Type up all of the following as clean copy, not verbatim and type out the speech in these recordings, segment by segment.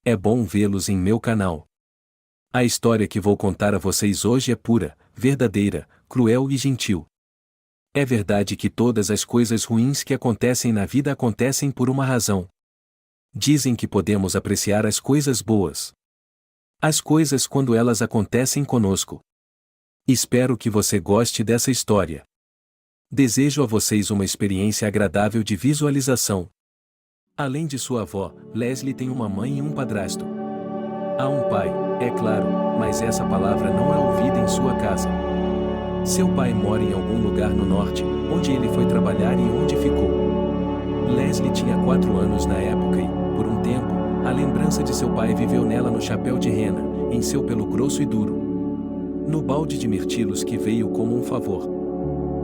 É bom vê-los em meu canal. A história que vou contar a vocês hoje é pura, verdadeira, cruel e gentil. É verdade que todas as coisas ruins que acontecem na vida acontecem por uma razão. Dizem que podemos apreciar as coisas boas. As coisas quando elas acontecem conosco. Espero que você goste dessa história. Desejo a vocês uma experiência agradável de visualização. Além de sua avó, Leslie tem uma mãe e um padrasto. Há um pai, é claro, mas essa palavra não é ouvida em sua casa. Seu pai mora em algum lugar no norte, onde ele foi trabalhar e onde ficou. Leslie tinha 4 anos na época e, por um tempo, a lembrança de seu pai viveu nela no chapéu de rena, em seu pelo grosso e duro. No balde de mirtilos que veio como um favor.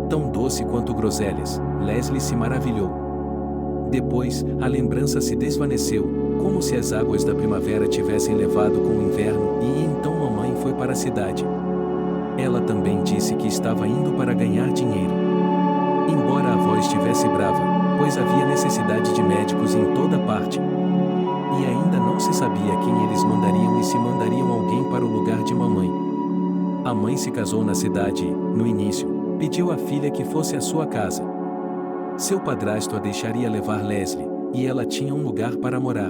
Tão doce quanto groselhas, Leslie se maravilhou. Depois, a lembrança se desvaneceu, como se as águas da primavera tivessem levado com o inverno, e então mamãe foi para a cidade. Ela também disse que estava indo para ganhar dinheiro. Embora a avó estivesse brava, pois havia necessidade de médicos em toda parte. E ainda não se sabia quem eles mandariam e se mandariam alguém para o lugar de mamãe. A mãe se casou na cidade e, no início, pediu à filha que fosse à sua casa. Seu padrasto a deixaria levar Leslie, e ela tinha um lugar para morar.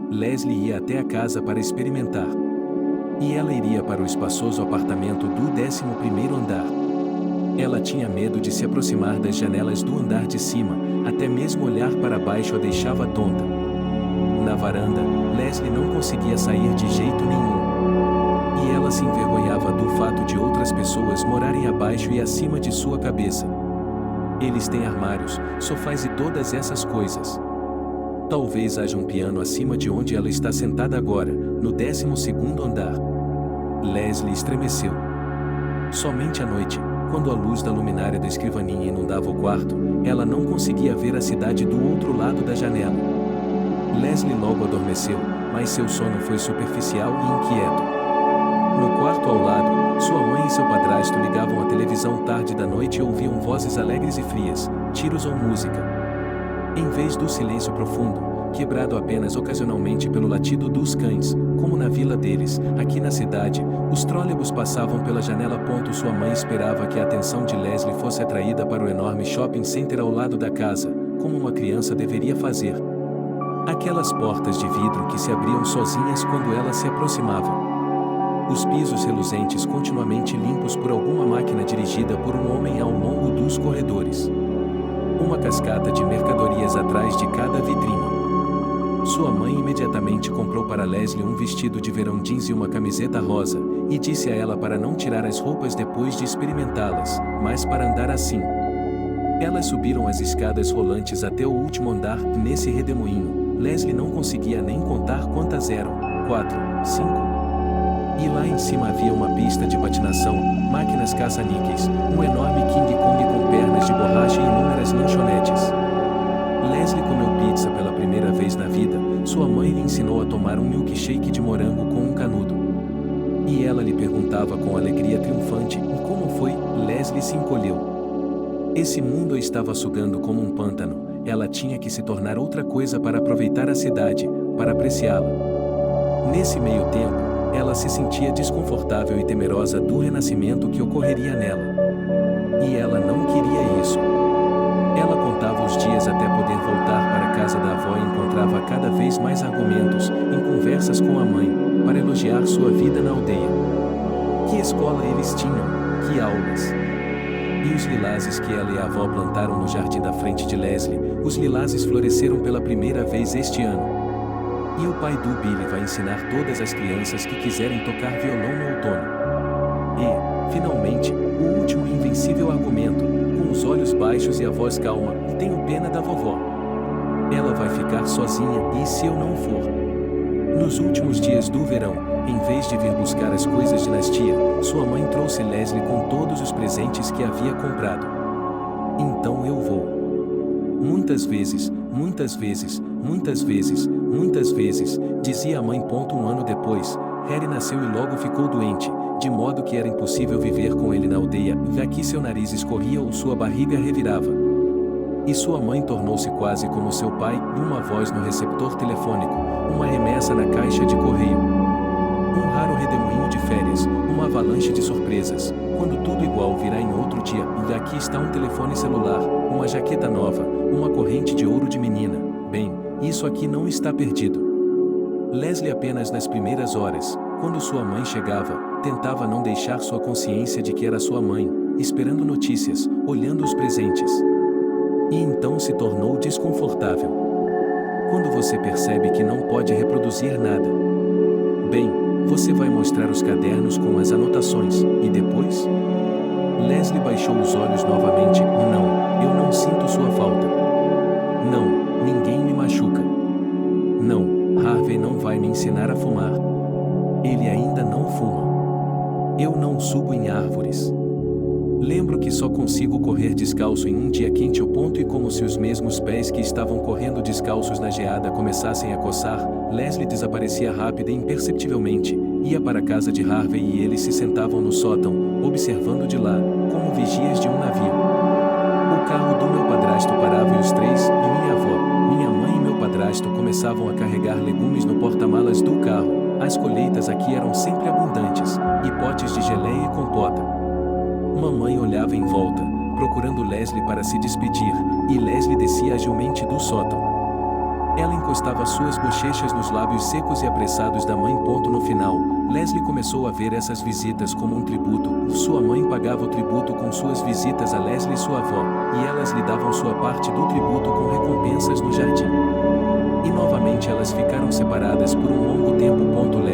Leslie ia até a casa para experimentar. E ela iria para o espaçoso apartamento do 11º andar. Ela tinha medo de se aproximar das janelas do andar de cima, até mesmo olhar para baixo a deixava tonta. Na varanda, Leslie não conseguia sair de jeito nenhum. E ela se envergonhava do fato de outras pessoas morarem abaixo e acima de sua cabeça. Eles têm armários, sofás e todas essas coisas. Talvez haja um piano acima de onde ela está sentada agora, no 12º andar. Leslie estremeceu. Somente à noite, quando a luz da luminária da escrivaninha inundava o quarto, ela não conseguia ver a cidade do outro lado da janela. Leslie logo adormeceu, mas seu sono foi superficial e inquieto. No quarto ao lado, sua mãe e seu padrasto ligavam a televisão tarde da noite e ouviam vozes alegres e frias, tiros ou música. Em vez do silêncio profundo, quebrado apenas ocasionalmente pelo latido dos cães, como na vila deles, aqui na cidade, os trólebus passavam pela janela. Sua mãe esperava que a atenção de Leslie fosse atraída para o enorme shopping center ao lado da casa, como uma criança deveria fazer. Aquelas portas de vidro que se abriam sozinhas quando ela se aproximava. Os pisos reluzentes continuamente limpos por alguma máquina dirigida por um homem ao longo dos corredores. Uma cascata de mercadorias atrás de cada vitrine. Sua mãe imediatamente comprou para Leslie um vestido de verão jeans e uma camiseta rosa, e disse a ela para não tirar as roupas depois de experimentá-las, mas para andar assim. Elas subiram as escadas rolantes até o último andar, e nesse redemoinho, Leslie não conseguia nem contar quantas eram, 4, 5. E lá em cima havia uma pista de patinação, máquinas caça-níqueis, um enorme King Kong com pernas de borracha e inúmeras lanchonetes. Leslie comeu pizza pela primeira vez na vida, sua mãe lhe ensinou a tomar um milkshake de morango com um canudo. E ela lhe perguntava com alegria triunfante, e como foi? Leslie se encolheu. Esse mundo a estava sugando como um pântano, ela tinha que se tornar outra coisa para aproveitar a cidade, para apreciá-la. Nesse meio tempo, ela se sentia desconfortável e temerosa do renascimento que ocorreria nela. E ela não queria isso. Ela contava os dias até poder voltar para a casa da avó e encontrava cada vez mais argumentos, em conversas com a mãe, para elogiar sua vida na aldeia. Que escola eles tinham, que aulas. E os lilazes que ela e a avó plantaram no jardim da frente de Leslie, os lilazes floresceram pela primeira vez este ano. E o pai do Billy vai ensinar todas as crianças que quiserem tocar violão no outono. E, finalmente, o último e invencível argumento, com os olhos baixos e a voz calma, tenho pena da vovó. Ela vai ficar sozinha, e se eu não for? Nos últimos dias do verão, em vez de vir buscar as coisas de Nastia, sua mãe trouxe Leslie com todos os presentes que havia comprado. Então eu vou. Muitas vezes, muitas vezes, muitas vezes, muitas vezes, dizia a mãe. Um ano depois, Harry nasceu e logo ficou doente, de modo que era impossível viver com ele na aldeia, já que seu nariz escorria ou sua barriga revirava. E sua mãe tornou-se quase como seu pai, uma voz no receptor telefônico, uma remessa na caixa de correio. Um raro redemoinho de férias, uma avalanche de surpresas, quando tudo igual virá em outro dia. E aqui está um telefone celular, uma jaqueta nova, uma corrente de ouro de menina. Bem, isso aqui não está perdido. Leslie apenas nas primeiras horas, quando sua mãe chegava, tentava não deixar sua consciência de que era sua mãe, esperando notícias, olhando os presentes. E então se tornou desconfortável. Quando você percebe que não pode reproduzir nada. Bem, você vai mostrar os cadernos com as anotações, e depois? Leslie baixou os olhos novamente. Não, eu não sinto sua falta. Não, ninguém me machuca. Não, Harvey não vai me ensinar a fumar. Ele ainda não fuma. Eu não subo em árvores. Lembro que só consigo correr descalço em um dia quente. E como se os mesmos pés que estavam correndo descalços na geada começassem a coçar, Leslie desaparecia rápida e imperceptivelmente, ia para a casa de Harvey e eles se sentavam no sótão, observando de lá, como vigias de um navio. O carro do meu padrasto parava e os três, e minha avó, minha mãe e meu padrasto começavam a carregar legumes no porta-malas do carro. As colheitas aqui eram sempre abundantes, e potes de geleia e compota. Mamãe olhava em volta, procurando Leslie para se despedir, e Leslie descia agilmente do sótão. Ela encostava suas bochechas nos lábios secos e apressados da mãe. No final, Leslie começou a ver essas visitas como um tributo. Sua mãe pagava o tributo com suas visitas a Leslie e sua avó, e elas lhe davam sua parte do tributo com recompensas no jardim. E novamente elas ficaram separadas por um longo tempo.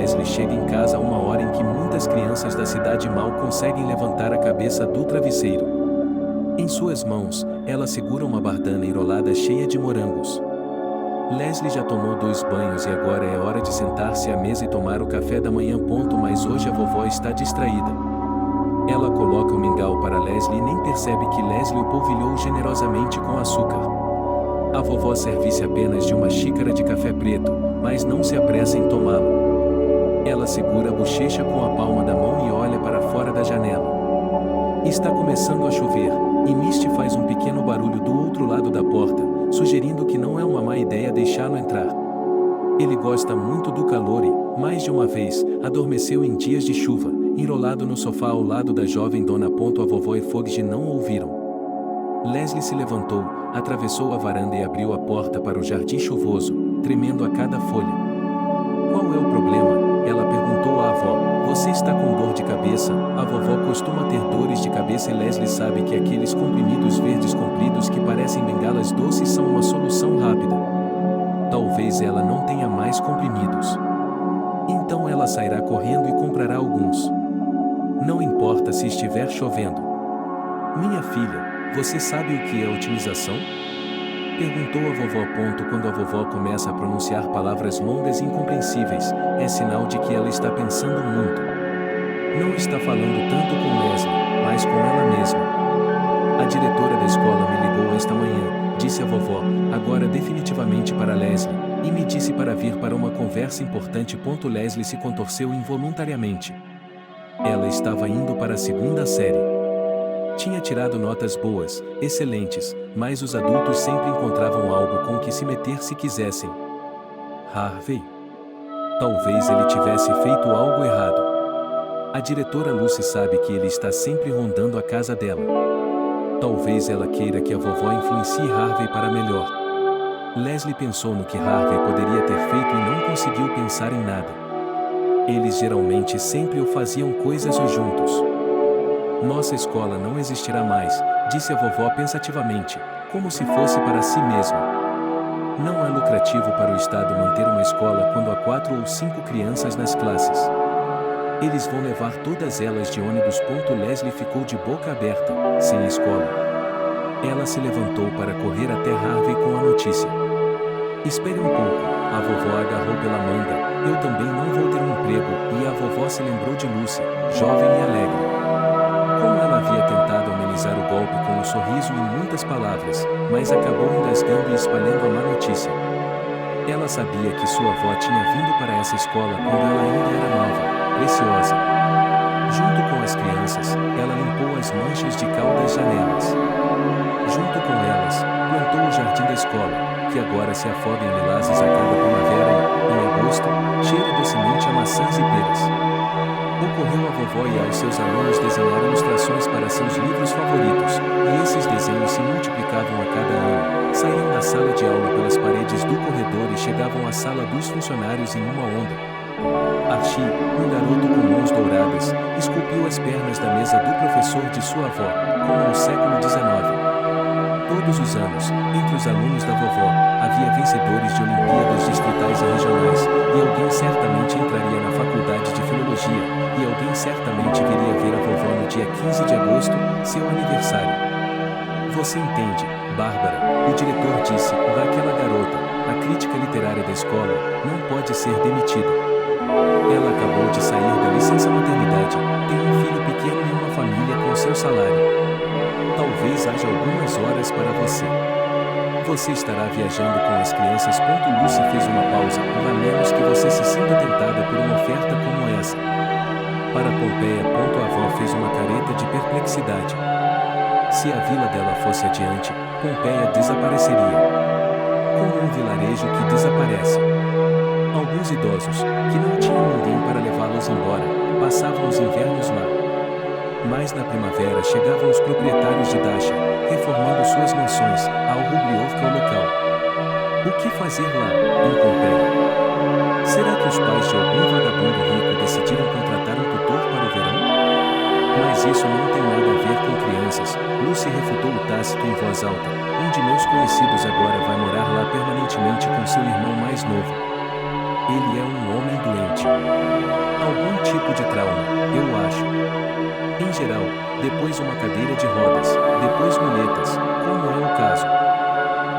Leslie chega em casa a uma hora em que muitas crianças da cidade mal conseguem levantar a cabeça do travesseiro. Em suas mãos, ela segura uma bardana enrolada cheia de morangos. Leslie já tomou 2 banhos e agora é hora de sentar-se à mesa e tomar o café da manhã. Mas hoje a vovó está distraída. Ela coloca o mingau para Leslie e nem percebe que Leslie o polvilhou generosamente com açúcar. A vovó serve-se apenas de uma xícara de café preto, mas não se apressa em tomá-lo. Ela segura a bochecha com a palma da mão e olha para fora da janela. Está começando a chover, e Misty faz um pequeno barulho do outro lado da porta, sugerindo que não é uma má ideia deixá-lo entrar. Ele gosta muito do calor e, mais de uma vez, adormeceu em dias de chuva, enrolado no sofá ao lado da jovem dona. A vovó e Fogg não ouviram. Leslie se levantou, atravessou a varanda e abriu a porta para o jardim chuvoso, tremendo a cada folha. Qual é o problema? Ela perguntou à avó. Você está com dor de cabeça? A vovó costuma ter dores de cabeça e Leslie sabe que aqueles comprimidos verdes compridos que parecem bengalas doces são uma solução rápida. Talvez ela não tenha mais comprimidos. Então ela sairá correndo e comprará alguns. Não importa se estiver chovendo. Minha filha, você sabe o que é otimização? Perguntou a vovó. Quando a vovó começa a pronunciar palavras longas e incompreensíveis, é sinal de que ela está pensando muito. Não está falando tanto com Leslie, mas com ela mesma. A diretora da escola me ligou esta manhã, disse a vovó, agora definitivamente para Leslie, e me disse para vir para uma conversa importante. Leslie se contorceu involuntariamente. Ela estava indo para a 2ª série. Tinha tirado notas boas, excelentes, mas os adultos sempre encontravam algo com que se meter se quisessem. Harvey? Talvez ele tivesse feito algo errado. A diretora Lucy sabe que ele está sempre rondando a casa dela. Talvez ela queira que a vovó influencie Harvey para melhor. Leslie pensou no que Harvey poderia ter feito e não conseguiu pensar em nada. Eles geralmente sempre o faziam coisas juntos. Nossa escola não existirá mais, disse a vovó pensativamente, como se fosse para si mesma. Não é lucrativo para o Estado manter uma escola quando há 4 ou 5 crianças nas classes. Eles vão levar todas elas de ônibus. Leslie ficou de boca aberta, sem a escola. Ela se levantou para correr até Harvey com a notícia. Espere um pouco, a vovó agarrou pela manga, eu também não vou ter um emprego, e a vovó se lembrou de Lucy, jovem e alegre. Como ela havia tentado amenizar o golpe com um sorriso e muitas palavras, mas acabou engasgando e espalhando a má notícia. Ela sabia que sua avó tinha vindo para essa escola quando ela ainda era nova, preciosa. Junto com as crianças, ela limpou as manchas de cal das janelas. Junto com elas, plantou o jardim da escola, que agora se afoga em lilazes a cada primavera e, em agosto, cheira docemente a maçãs e peras. Ocorreu à vovó e aos seus alunos desenhar ilustrações para seus livros favoritos, e esses desenhos se multiplicavam a cada ano, saíam da sala de aula pelas paredes do corredor e chegavam à sala dos funcionários em uma onda. Archie, um garoto com mãos douradas, esculpiu as pernas da mesa do professor de sua avó, como no século XIX. Todos os anos, entre os alunos da vovó, havia vencedores de Olimpíadas distritais e regionais, e alguém certamente entraria na faculdade de filologia, e alguém certamente viria ver a vovó no dia 15 de agosto, seu aniversário. Você entende, Bárbara, o diretor disse, daquela garota, a crítica literária da escola, não pode ser demitida. Ela acabou de sair da licença maternidade, tem um filho pequeno e uma família com seu salário. Talvez haja algumas horas para você. Você estará viajando com as crianças. Lucy fez uma pausa, a menos que você se sinta tentada por uma oferta como essa. Para Pompeia. A avó fez uma careta de perplexidade. Se a vila dela fosse adiante, Pompeia desapareceria. Como um vilarejo que desaparece. Alguns idosos, que não tinham ninguém para levá-los embora, passavam os invernos lá. Mas na primavera chegavam os proprietários de Dasha, reformando suas mansões, ao Rubliovka local. O que fazer lá, em Pompeia? Será que os pais de algum vagabundo rico decidiram contratar um tutor para o verão? Mas isso não tem nada a ver com crianças, Lucy refutou o Tácito em voz alta, um de meus conhecidos agora vai morar lá permanentemente com seu irmão mais novo. Ele é um homem doente. Algum tipo de trauma, eu acho. Em geral, depois uma cadeira de rodas, depois muletas, como é o caso.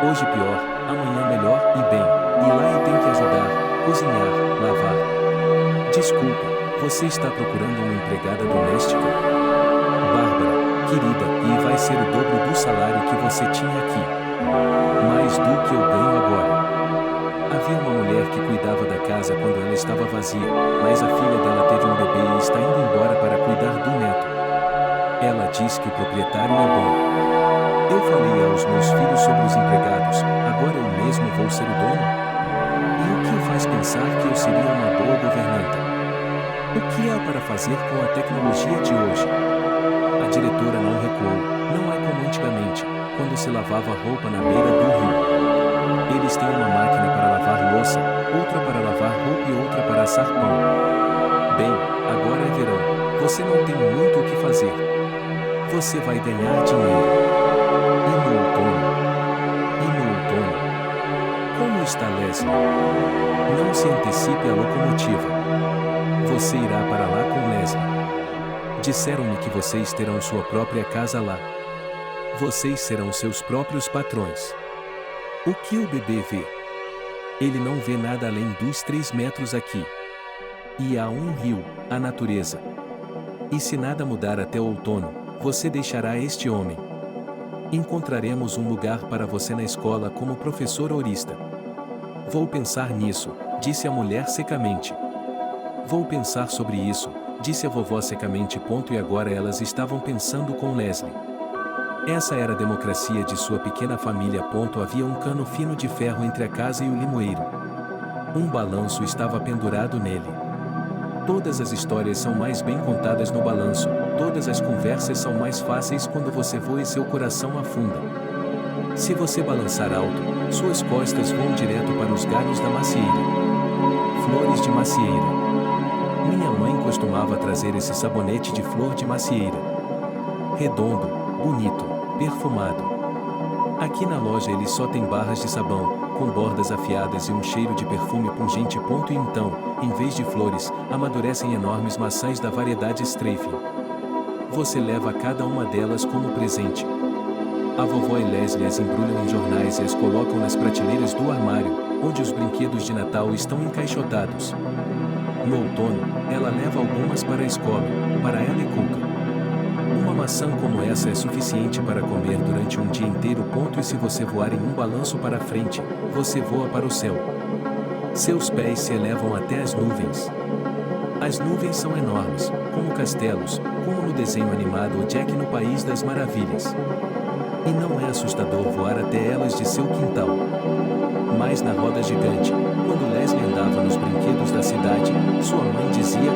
Hoje pior, amanhã melhor e bem, e lá e tem que ajudar, cozinhar, lavar. Desculpa, você está procurando uma empregada doméstica? Bárbara, querida, e vai ser o dobro do salário que você tinha aqui. Mais do que eu ganho agora. Havia uma mulher que cuidava da casa quando ela estava vazia, mas a filha dela teve um bebê e está indo embora para cuidar do neto. Ela diz que o proprietário é bom. Eu falei aos meus filhos sobre os empregados, agora eu mesmo vou ser o dono? E o que o faz pensar que eu seria uma boa governanta? O que há para fazer com a tecnologia de hoje? A diretora não recuou, não é como antigamente, quando se lavava roupa na beira do rio. Eles têm uma máquina para lavar louça, outra para lavar roupa e outra para assar pão. Bem, agora é verão, você não tem muito o que fazer. Você vai ganhar dinheiro. E no outono? E no outono? Como está Leslie? Não se antecipe à locomotiva. Você irá para lá com Leslie. Disseram-me que vocês terão sua própria casa lá. Vocês serão seus próprios patrões. O que o bebê vê? Ele não vê nada além dos 3 metros aqui. E há um rio, a natureza. E se nada mudar até o outono, você deixará este homem. Encontraremos um lugar para você na escola como professor horista. Vou pensar nisso, disse a mulher secamente. Vou pensar sobre isso, disse a vovó secamente. E agora elas estavam pensando com Leslie. Essa era a democracia de sua pequena família. Havia um cano fino de ferro entre a casa e o limoeiro. Um balanço estava pendurado nele. Todas as histórias são mais bem contadas no balanço, todas as conversas são mais fáceis quando você voa e seu coração afunda. Se você balançar alto, suas costas vão direto para os galhos da macieira. Flores de macieira. Minha mãe costumava trazer esse sabonete de flor de macieira. Redondo, bonito, perfumado. Aqui na loja eles só têm barras de sabão, com bordas afiadas e um cheiro de perfume pungente. E então, em vez de flores, amadurecem enormes maçãs da variedade Strafen. Você leva cada uma delas como presente. A vovó e Leslie as embrulham em jornais e as colocam nas prateleiras do armário, onde os brinquedos de Natal estão encaixotados. No outono, ela leva algumas para a escola, para ela e Cuca. Uma maçã como essa é suficiente para comer durante um dia inteiro. E se você voar em um balanço para frente, você voa para o céu. Seus pés se elevam até as nuvens. As nuvens são enormes, como castelos, como no desenho animado O Jack no País das Maravilhas. E não é assustador voar até elas de seu quintal. Mas na roda gigante, quando Leslie andava nos brinquedos da cidade, sua mãe dizia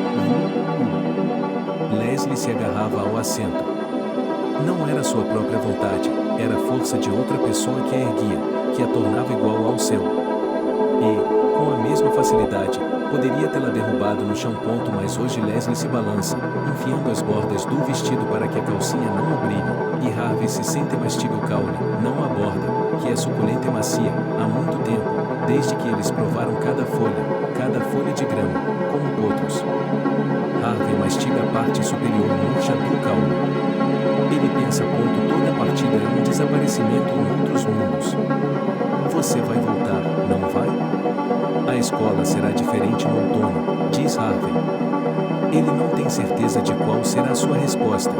Leslie se agarrava ao assento. Não era sua própria vontade, era a força de outra pessoa que a erguia, que a tornava igual ao céu. E, com a mesma facilidade, poderia tê-la derrubado no chão. Mas hoje Leslie se balança, enfiando as bordas do vestido para que a calcinha não o brilhe, e Harvey se sente e mastiga o caule, não a borda, que é suculenta e macia, há muito tempo, desde que eles provaram cada folha de grama, como potros. Harvey mastiga a parte superior murcha do caule. Ele pensa toda a partida é um desaparecimento em outros mundos. Você vai voltar, não vai? A escola será diferente no outono, diz Harvey. Ele não tem certeza de qual será sua resposta.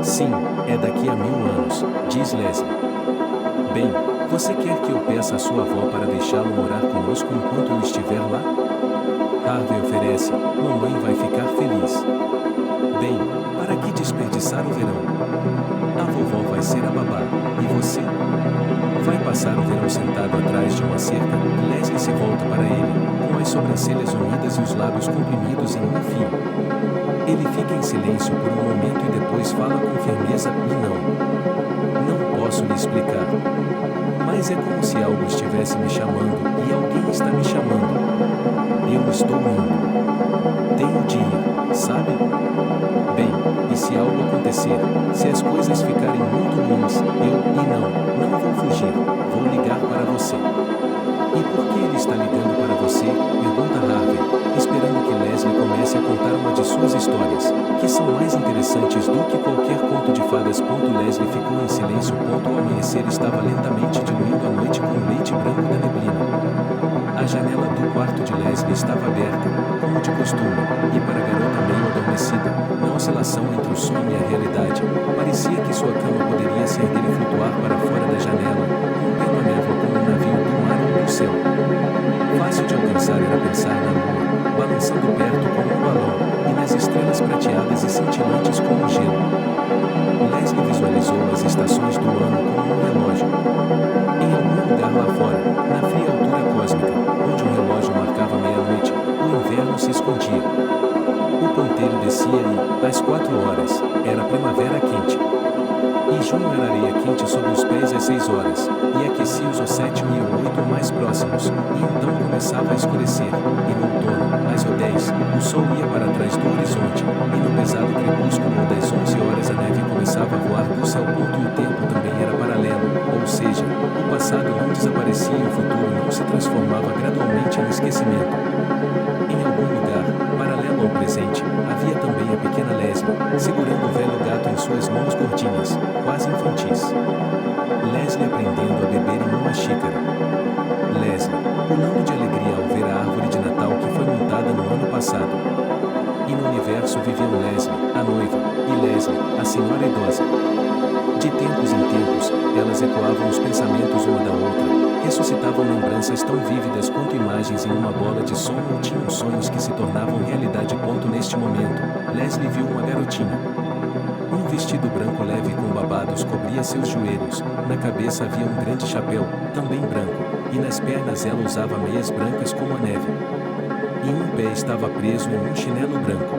Sim, é daqui a 1000 anos, diz Leslie. Bem, você quer que eu peça à sua avó para deixá-lo morar conosco enquanto eu estiver lá? Harvey oferece, mamãe vai ficar feliz. Bem, para que desperdiçar o verão? A vovó vai ser a babá, e você? Vai passar o verão sentado atrás de uma cerca? Leslie se volta para ele, com as sobrancelhas unidas e os lábios comprimidos em um fio. Ele fica em silêncio por um momento e depois fala com firmeza, Não posso lhe explicar. Mas é como se algo estivesse me chamando, e alguém está me chamando. Eu estou indo. Tenho de ir, sabe? Bem, e se algo acontecer, se as coisas ficarem muito ruins, não vou fugir, vou ligar para você. E por que ele está ligando para você? Pergunta Harvey, esperando que Leslie comece a contar uma de suas histórias, que são mais interessantes do que qualquer conto de fadas. Leslie ficou em silêncio. O amanhecer estava lentamente diluindo a noite com o leite branco da neblina. A janela do quarto de Leslie estava aberta, como de costume, e para a garota meio adormecida, na oscilação entre o sonho e a realidade, parecia que sua cama poderia se erguer e flutuar para fora da janela, rompendo a névoa como um navio do mar ou do céu. Fácil de alcançar era pensar na lua, balançando perto como um balão, e nas estrelas prateadas e cintilantes como gelo. Leslie visualizou as estações do ano como um relógio. Em algum lugar lá fora, na fria altura cósmica, onde um relógio marcava meia-noite, o inverno se escondia. O ponteiro descia e, às 4 horas, era primavera quente. E junho era areia quente sob os pés às 6 horas, e aquecia os 7 e o 8 mais próximos, e então começava a escurecer, e no outono, às 10, o sol ia para trás do horizonte, e no pesado crepúsculo das 11 horas a neve começava a voar do céu. E o tempo também era paralelo, ou seja, o passado não desaparecia e o futuro não se transformava gradualmente em esquecimento. Em algum lugar, paralelo ao presente, havia também a pequena Leslie, segurando o velho gato em suas mãos gordinhas, quase infantis. Leslie aprendendo a beber em uma xícara. Leslie, pulando de alegria ao ver a árvore de Natal que foi montada no ano passado. E no universo viviam Leslie, a noiva, e Leslie, a senhora idosa. De tempos em tempos, elas ecoavam os pensamentos uma da outra, ressuscitavam lembranças tão vívidas quanto imagens em uma bola de som ou tinham sonhos que se tornavam realidade. Neste momento, Leslie viu uma garotinha. Um vestido branco leve com babados cobria seus joelhos, na cabeça havia um grande chapéu, também branco, e nas pernas ela usava meias brancas como a neve. E um pé estava preso em um chinelo branco.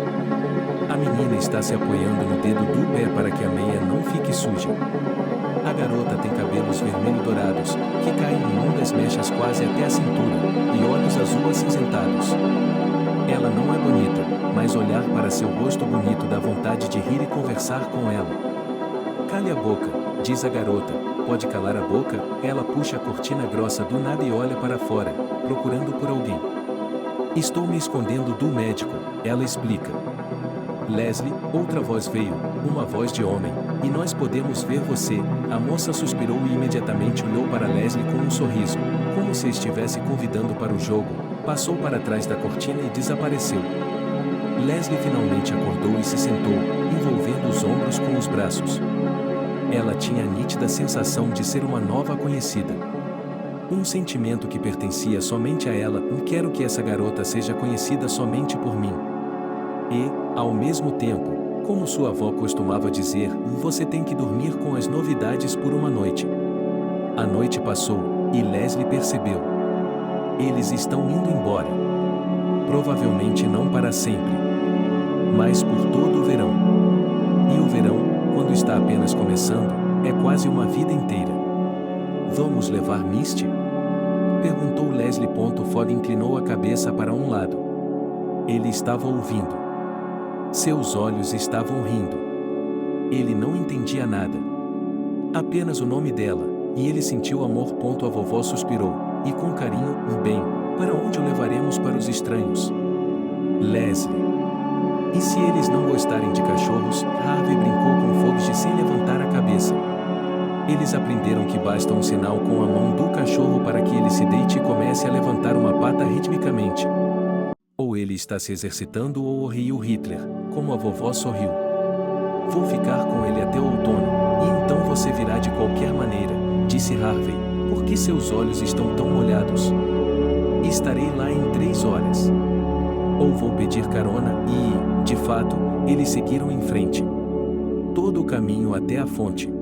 A menina está se apoiando no dedo do pé para que a meia não fique suja. A garota tem cabelos vermelho-dourados, que caem em longas mechas quase até a cintura, e olhos azul acinzentados. Ela não é bonita, mas olhar para seu rosto bonito dá vontade de rir e conversar com ela. Cale a boca, diz a garota. Pode calar a boca? Ela puxa a cortina grossa do nada e olha para fora, procurando por alguém. Estou me escondendo do médico, ela explica. Leslie, outra voz veio, uma voz de homem, e nós podemos ver você. A moça suspirou e imediatamente olhou para Leslie com um sorriso, como se estivesse convidando para o jogo, passou para trás da cortina e desapareceu. Leslie finalmente acordou e se sentou, envolvendo os ombros com os braços. Ela tinha a nítida sensação de ser uma nova conhecida. Um sentimento que pertencia somente a ela. Quero que essa garota seja conhecida somente por mim. E, ao mesmo tempo, como sua avó costumava dizer, você tem que dormir com as novidades por uma noite. A noite passou, e Leslie percebeu. Eles estão indo embora. Provavelmente não para sempre. Mas por todo o verão. E o verão, quando está apenas começando, é quase uma vida inteira. Vamos levar Misty? Perguntou Leslie. Fogg inclinou a cabeça para um lado. Ele estava ouvindo. Seus olhos estavam rindo. Ele não entendia nada. Apenas o nome dela, e ele sentiu amor. A vovó suspirou, e com carinho, bem, para onde o levaremos para os estranhos? Leslie. E se eles não gostarem de cachorros? Harvey brincou com Fogg sem levantar a cabeça. Eles aprenderam que basta um sinal com a mão do cachorro para que ele se deite e comece a levantar uma pata ritmicamente. Ou ele está se exercitando ou riu Hitler, como a vovó sorriu. Vou ficar com ele até o outono, e então você virá de qualquer maneira, disse Harvey, porque seus olhos estão tão molhados. Estarei lá em 3 horas. Ou vou pedir carona e, de fato, eles seguiram em frente. Todo o caminho até a fonte.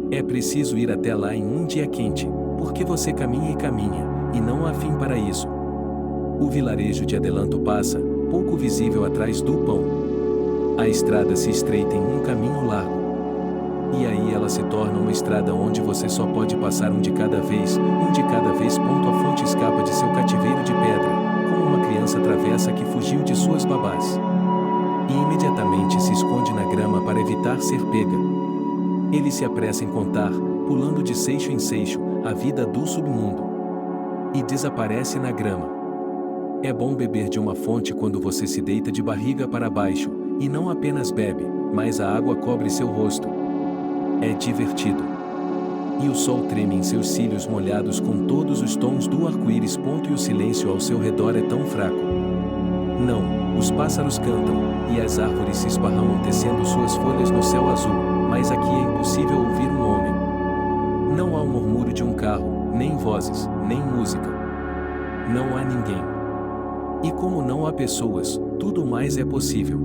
É preciso ir até lá em um dia quente, porque você caminha, e não há fim para isso. O vilarejo de Adelanto passa, pouco visível atrás do pão. A estrada se estreita em um caminho largo. E aí ela se torna uma estrada onde você só pode passar um de cada vez. A fonte escapa de seu cativeiro de pedra, como uma criança travessa que fugiu de suas babás. E imediatamente se esconde na grama para evitar ser pega. Ele se apressa em contar, pulando de seixo em seixo, a vida do submundo. E desaparece na grama. É bom beber de uma fonte quando você se deita de barriga para baixo, e não apenas bebe, mas a água cobre seu rosto. É divertido. E o sol treme em seus cílios molhados com todos os tons do arco-íris. E o silêncio ao seu redor é tão fraco. Não, os pássaros cantam, e as árvores se esparramam tecendo suas folhas no céu azul, mas aqui é impossível ouvir um homem. Não há o murmúrio de um carro, nem vozes, nem música. Não há ninguém. E como não há pessoas, tudo mais é possível.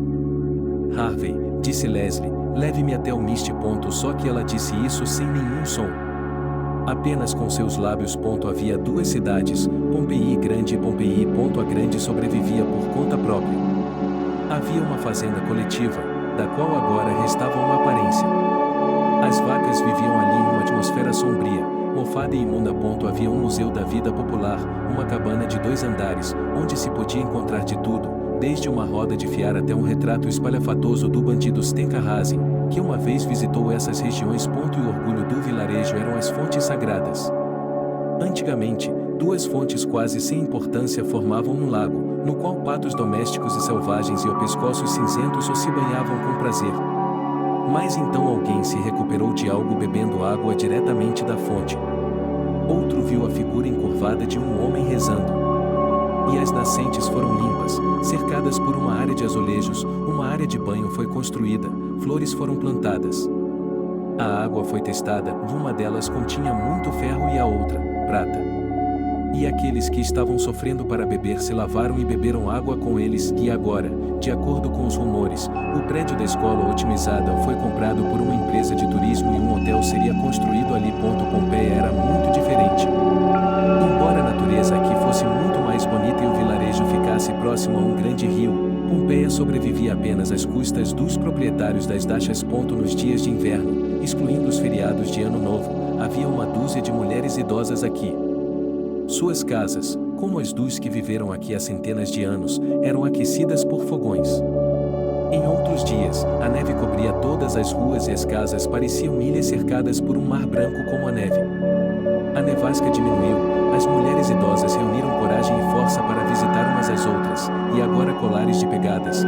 Harvey, disse Leslie, leve-me até o Misty. Só que ela disse isso sem nenhum som. Apenas com seus lábios. Havia 2 cidades, Pompeii Grande e Pompeii. A Grande sobrevivia por conta própria. Havia uma fazenda coletiva, da qual agora restava uma aparência. As vacas viviam ali em uma atmosfera sombria, mofada e imunda. Havia um museu da vida popular, uma cabana de 2 andares, onde se podia encontrar de tudo, desde uma roda de fiar até um retrato espalhafatoso do bandido Stenkhausen, que uma vez visitou essas regiões. E o orgulho do vilarejo eram as fontes sagradas. Antigamente, 2 fontes quase sem importância formavam um lago, no qual patos domésticos e selvagens e pescoços cinzentos se banhavam com prazer. Mas então alguém se recuperou de algo bebendo água diretamente da fonte. Outro viu a figura encurvada de um homem rezando. E as nascentes foram limpas, cercadas por uma área de azulejos, uma área de banho foi construída, flores foram plantadas. A água foi testada, uma delas continha muito ferro e a outra, prata. E aqueles que estavam sofrendo para beber se lavaram e beberam água com eles. E agora, de acordo com os rumores, o prédio da escola otimizada foi comprado por uma empresa de turismo e um hotel seria construído ali. Pompeia era muito diferente. Embora a natureza aqui fosse muito mais bonita e o vilarejo ficasse próximo a um grande rio, Pompeia sobrevivia apenas às custas dos proprietários das dachas. Nos dias de inverno, excluindo os feriados de Ano Novo, havia uma dúzia de mulheres idosas aqui. Suas casas, como as dos que viveram aqui há centenas de anos, eram aquecidas por fogões. Em outros dias, a neve cobria todas as ruas e as casas pareciam ilhas cercadas por um mar branco como a neve. A nevasca diminuiu, as mulheres idosas reuniram coragem e força para visitar umas às outras, e agora colares de pegadas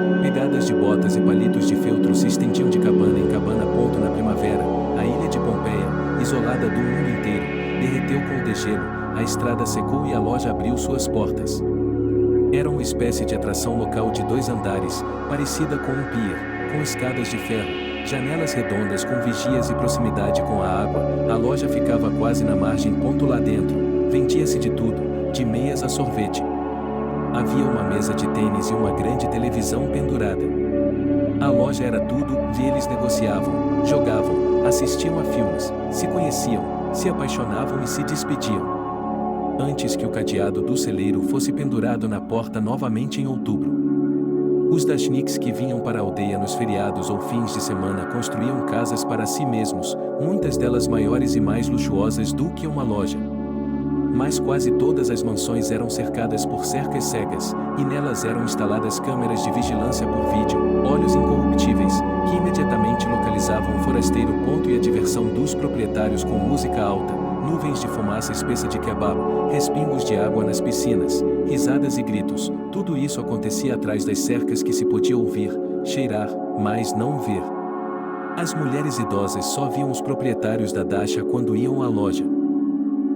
de botas e palitos de feltro se estendiam de cabana em cabana. Na primavera, a ilha de Pompeia, isolada do mundo inteiro, derreteu com o degelo, a estrada secou e a loja abriu suas portas. Era uma espécie de atração local de 2 andares, parecida com um pier, com escadas de ferro, janelas redondas com vigias e proximidade com a água. A loja ficava quase na margem. Lá dentro, vendia-se de tudo, de meias a sorvete. Havia uma mesa de tênis e uma grande televisão pendurada. A loja era tudo, e eles negociavam, jogavam, assistiam a filmes, se conheciam, se apaixonavam e se despediam. Antes que o cadeado do celeiro fosse pendurado na porta novamente em outubro. Os Dashniks que vinham para a aldeia nos feriados ou fins de semana construíam casas para si mesmos, muitas delas maiores e mais luxuosas do que uma loja. Mas quase todas as mansões eram cercadas por cercas cegas, e nelas eram instaladas câmeras de vigilância por vídeo, olhos incorruptíveis, que imediatamente localizavam o forasteiro. E a diversão dos proprietários com música alta, nuvens de fumaça espessa de kebab, respingos de água nas piscinas, risadas e gritos, tudo isso acontecia atrás das cercas que se podia ouvir, cheirar, mas não ver. As mulheres idosas só viam os proprietários da Dasha quando iam à loja.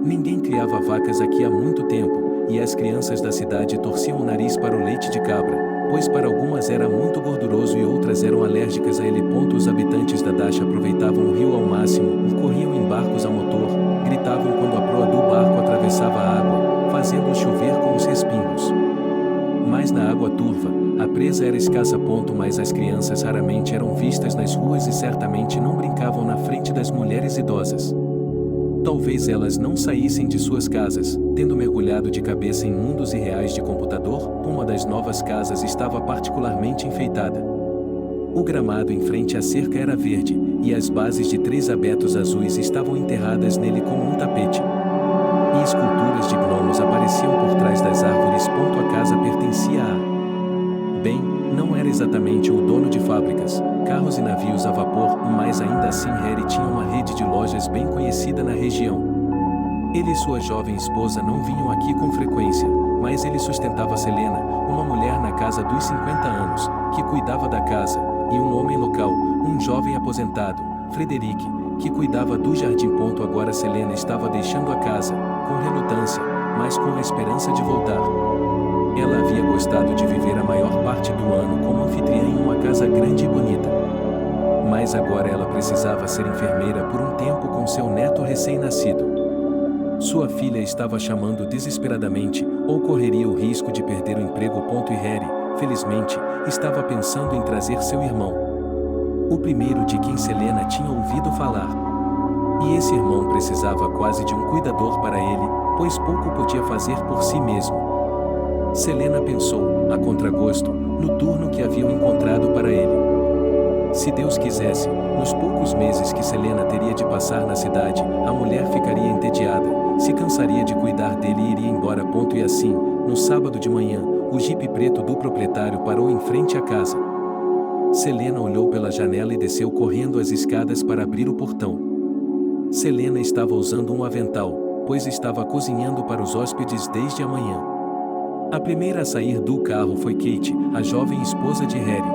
Ninguém criava vacas aqui há muito tempo, e as crianças da cidade torciam o nariz para o leite de cabra, pois para algumas era muito gorduroso e outras eram alérgicas a ele. Os habitantes da Dasha aproveitavam o rio ao máximo, corriam em barcos a motor, gritavam quando a proa do barco atravessava a água, fazendo chover com os respingos. Mas na água turva, a presa era escassa. Mas as crianças raramente eram vistas nas ruas e certamente não brincavam na frente das mulheres idosas. Talvez elas não saíssem de suas casas, tendo mergulhado de cabeça em mundos irreais de computador. Uma das novas casas estava particularmente enfeitada. O gramado em frente à cerca era verde, e as bases de 3 abetos azuis estavam enterradas nele como um tapete. E esculturas de gnomos apareciam por trás das árvores. A casa pertencia a... Bem, não era exatamente o dono de fábricas, carros e navios a vapor, mas ainda assim Harry tinha uma rede de lojas bem conhecida na região. Ele e sua jovem esposa não vinham aqui com frequência, mas ele sustentava Selena, uma mulher na casa dos 50 anos, que cuidava da casa, e um homem local, um jovem aposentado, Frederick, que cuidava do jardim. Agora Selena estava deixando a casa, com relutância, mas com a esperança de voltar. Ela havia gostado de viver a maior parte do ano como anfitriã em uma casa grande e bonita. Mas agora ela precisava ser enfermeira por um tempo com seu neto recém-nascido. Sua filha estava chamando desesperadamente, ou correria o risco de perder o emprego. E Harry, felizmente, estava pensando em trazer seu irmão. O primeiro de quem Selena tinha ouvido falar. E esse irmão precisava quase de um cuidador para ele, pois pouco podia fazer por si mesmo. Selena pensou, a contragosto, no turno que haviam encontrado para ele. Se Deus quisesse, nos poucos meses que Selena teria de passar na cidade, a mulher ficaria entediada, se cansaria de cuidar dele e iria embora. E assim, no sábado de manhã, o jipe preto do proprietário parou em frente à casa. Selena olhou pela janela e desceu correndo as escadas para abrir o portão. Selena estava usando um avental, pois estava cozinhando para os hóspedes desde a manhã. A primeira a sair do carro foi Kate, a jovem esposa de Harry.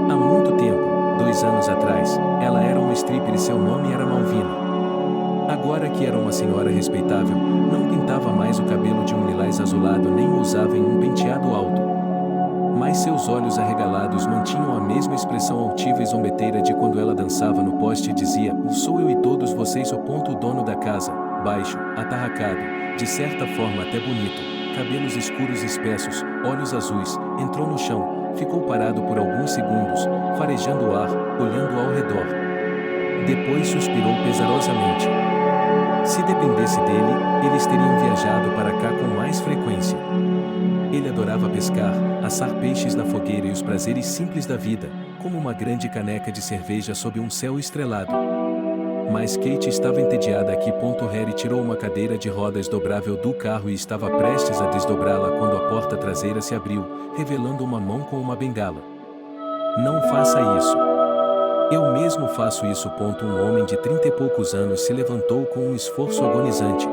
Há muito tempo, 2 anos atrás, ela era uma stripper e seu nome era Malvina. Agora que era uma senhora respeitável, não pintava mais o cabelo de um lilás azulado nem o usava em um penteado alto. Mas seus olhos arregalados mantinham a mesma expressão altiva e zombeteira de quando ela dançava no poste e dizia: "Sou eu e todos vocês." O dono da casa, baixo, atarracado, de certa forma até bonito, cabelos escuros espessos, olhos azuis, entrou no chão, ficou parado por alguns segundos, farejando o ar, olhando ao redor. Depois suspirou pesarosamente. Se dependesse dele, eles teriam viajado para cá com mais frequência. Ele adorava pescar, assar peixes na fogueira e os prazeres simples da vida, como uma grande caneca de cerveja sob um céu estrelado. Mas Kate estava entediada aqui. Harry tirou uma cadeira de rodas dobrável do carro e estava prestes a desdobrá-la quando a porta traseira se abriu, revelando uma mão com uma bengala. "Não faça isso." "Eu mesmo faço isso." Um homem de 30 e poucos anos se levantou com um esforço agonizante.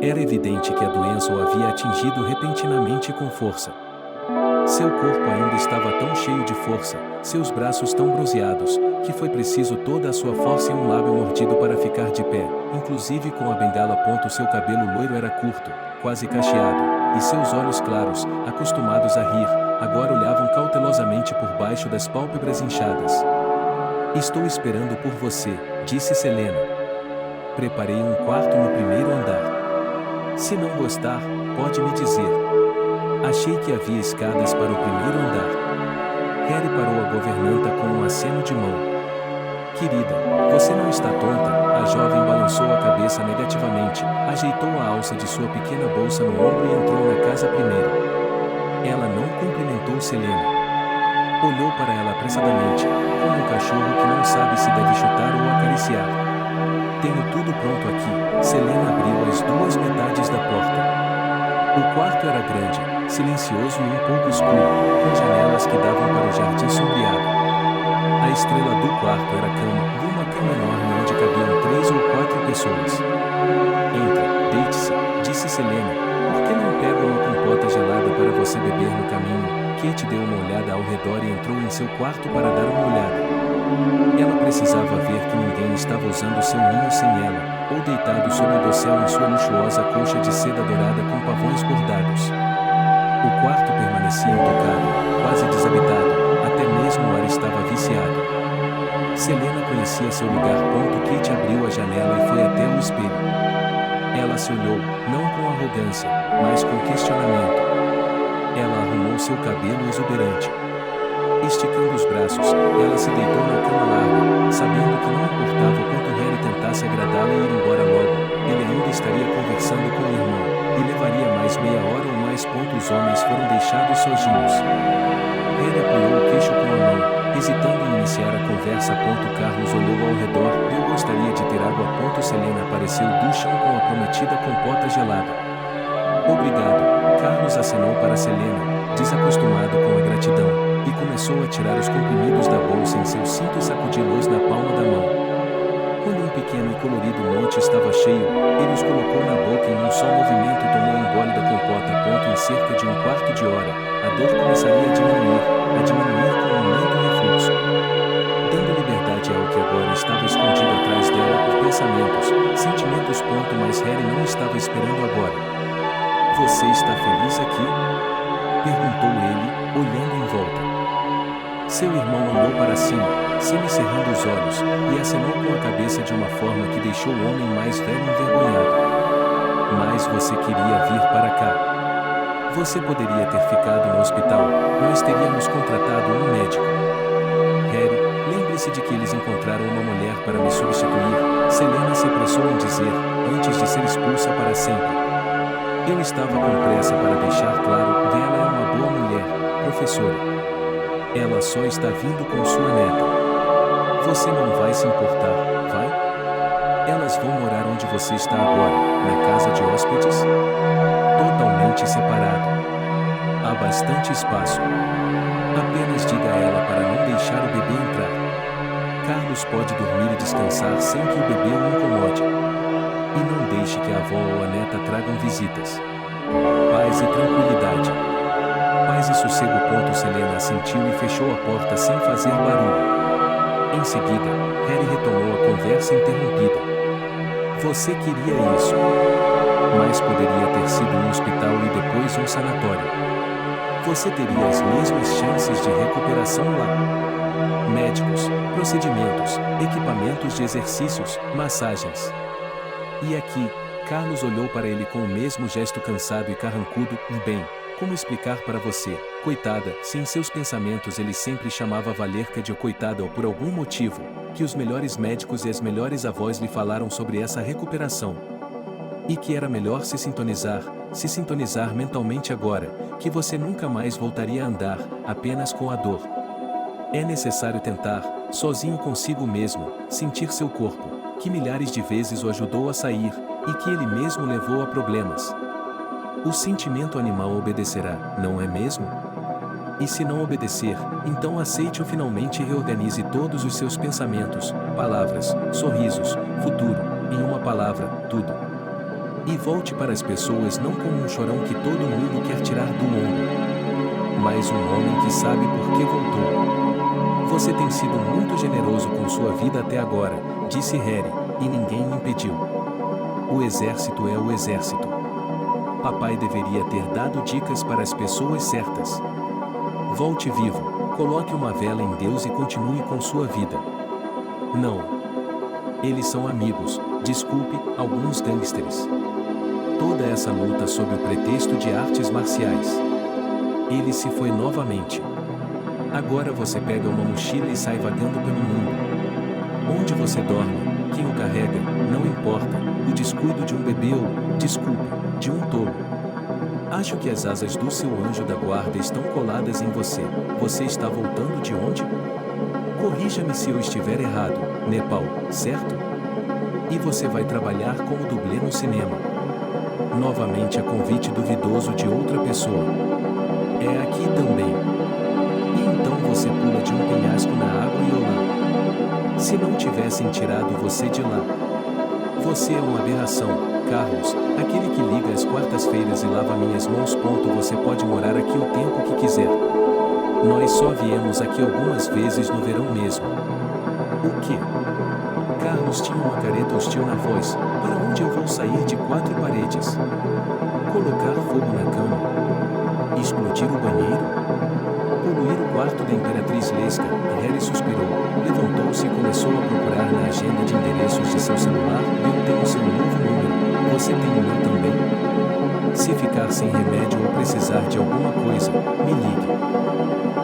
Era evidente que a doença o havia atingido repentinamente e com força. Seu corpo ainda estava tão cheio de força, seus braços tão bronzeados, que foi preciso toda a sua força e um lábio mordido para ficar de pé, inclusive com a bengala. Seu cabelo loiro era curto, quase cacheado, e seus olhos claros, acostumados a rir, agora olhavam cautelosamente por baixo das pálpebras inchadas. "Estou esperando por você", disse Selena. "Preparei um quarto no primeiro andar. Se não gostar, pode me dizer." Achei que havia escadas para o primeiro andar. Harry parou a governanta com um aceno de mão. Querida, você não está tonta? A jovem balançou a cabeça negativamente, ajeitou a alça de sua pequena bolsa no ombro e entrou na casa primeiro. Ela não cumprimentou Selena. Olhou para ela apressadamente, como um cachorro que não sabe se deve chutar ou acariciar. Tenho tudo pronto aqui. Selena abriu as duas metades da porta. O quarto era grande, silencioso e um pouco escuro, com janelas que davam para o jardim sombreado. A estrela do quarto era a cama, uma cama enorme onde cabiam 3 ou 4 pessoas. Entra, deite-se, disse Selena. Por que não pega uma compota gelada para você beber no caminho? Kate deu uma olhada ao redor e entrou em seu quarto para dar uma olhada. Ela precisava ver que ninguém estava usando seu ninho sem ela, ou deitado sob o dossel em sua luxuosa colcha de seda dourada com pavões bordados. O quarto permanecia intocado, quase desabitado, até mesmo o ar estava viciado. Selena conhecia seu lugar. Kate abriu a janela e foi até o espelho. Ela se olhou, não com arrogância, mas com questionamento. Ela arrumou seu cabelo exuberante. Esticando os braços, ela se deitou na cama larga, sabendo que não importava o quanto Harry tentasse agradá-la e ir embora logo, ele ainda estaria conversando com o irmão, e levaria mais meia hora ou mais. Os homens foram deixados sozinhos. Harry apoiou o queixo com a mão, hesitando em iniciar a conversa. Carlos olhou ao redor. Eu gostaria de ter água. Selena apareceu do chão com a prometida compota gelada. Obrigado. Carlos acenou para Selena, desacostumado com a gratidão, e começou a tirar os comprimidos da bolsa em seu cinto e sacudi-los na palma da mão. Quando um pequeno e colorido monte estava cheio, ele os colocou na boca em um só movimento e tomou um gole da compota. Em cerca de um quarto de hora, a dor começaria a diminuir com um lento refluxo. Dando liberdade ao que agora estava escondido atrás dela por pensamentos, sentimentos. Mas Harry não estava esperando agora. Você está feliz aqui? Perguntou ele, olhando em volta. Seu irmão olhou para cima, semicerrando os olhos, e acenou com a cabeça de uma forma que deixou o homem mais velho envergonhado. Mas você queria vir para cá. Você poderia ter ficado no hospital, nós teríamos contratado um médico. Harry, lembre-se de que eles encontraram uma mulher para me substituir, Selena se apressou em dizer, antes de ser expulsa para sempre. Eu estava com pressa para deixar claro, ela é uma boa mulher, professora. Ela só está vindo com sua neta. Você não vai se importar, vai? Elas vão morar onde você está agora, na casa de hóspedes? Totalmente separado. Há bastante espaço. Apenas diga a ela para não deixar o bebê entrar. Carlos pode dormir e descansar sem que o bebê o incomode. E não deixe que a avó ou a neta tragam visitas. Paz e tranquilidade. Paz e sossego. Selena assentiu e fechou a porta sem fazer barulho. Em seguida, Harry retomou a conversa interrompida. Você queria isso. Mas poderia ter sido um hospital e depois um sanatório. Você teria as mesmas chances de recuperação lá. Médicos, procedimentos, equipamentos de exercícios, massagens. E aqui, Carlos olhou para ele com o mesmo gesto cansado e carrancudo. Bem, como explicar para você, coitada, se em seus pensamentos ele sempre chamava Valerca de coitada ou por algum motivo, que os melhores médicos e as melhores avós lhe falaram sobre essa recuperação. E que era melhor se sintonizar mentalmente agora, que você nunca mais voltaria a andar, apenas com a dor. É necessário tentar, sozinho consigo mesmo, sentir seu corpo, que milhares de vezes o ajudou a sair, e que ele mesmo levou a problemas. O sentimento animal obedecerá, não é mesmo? E se não obedecer, então aceite-o finalmente e reorganize todos os seus pensamentos, palavras, sorrisos, futuro, em uma palavra, tudo. E volte para as pessoas não como um chorão que todo mundo quer tirar do ombro, mas um homem que sabe por que voltou. Você tem sido muito generoso com sua vida até agora, disse Harry, e ninguém o impediu. O exército é o exército. Papai deveria ter dado dicas para as pessoas certas. Volte vivo, coloque uma vela em Deus e continue com sua vida. Não. Eles são amigos, desculpe, alguns gangsters. Toda essa luta sob o pretexto de artes marciais. Ele se foi novamente. Agora você pega uma mochila e sai vagando pelo mundo. Onde você dorme, quem o carrega, não importa, o descuido de um bebê ou, desculpe, de um tolo. Acho que as asas do seu anjo da guarda estão coladas em você. Você está voltando de onde? Corrija-me se eu estiver errado, Nepal, certo? E você vai trabalhar como dublê no cinema. Novamente a convite duvidoso de outra pessoa. É aqui também. E então você pula de um penhasco na água e olá. Se não tivessem tirado você de lá. Você é uma aberração, Carlos, aquele que liga às quartas-feiras e lava minhas mãos. Você pode morar aqui o tempo que quiser. Nós só viemos aqui algumas vezes no verão mesmo. O quê? Carlos tinha uma careta hostil na voz. Para onde eu vou sair de quatro paredes? Colocar fogo na cama? Explodir o banheiro? Poluir o quarto da Imperatriz Lesca? Harry suspirou, levantou-se e começou a procurar na agenda de endereços de seu celular. Eu tenho seu novo número. Você tem o meu também? Se ficar sem remédio ou precisar de alguma coisa, me ligue.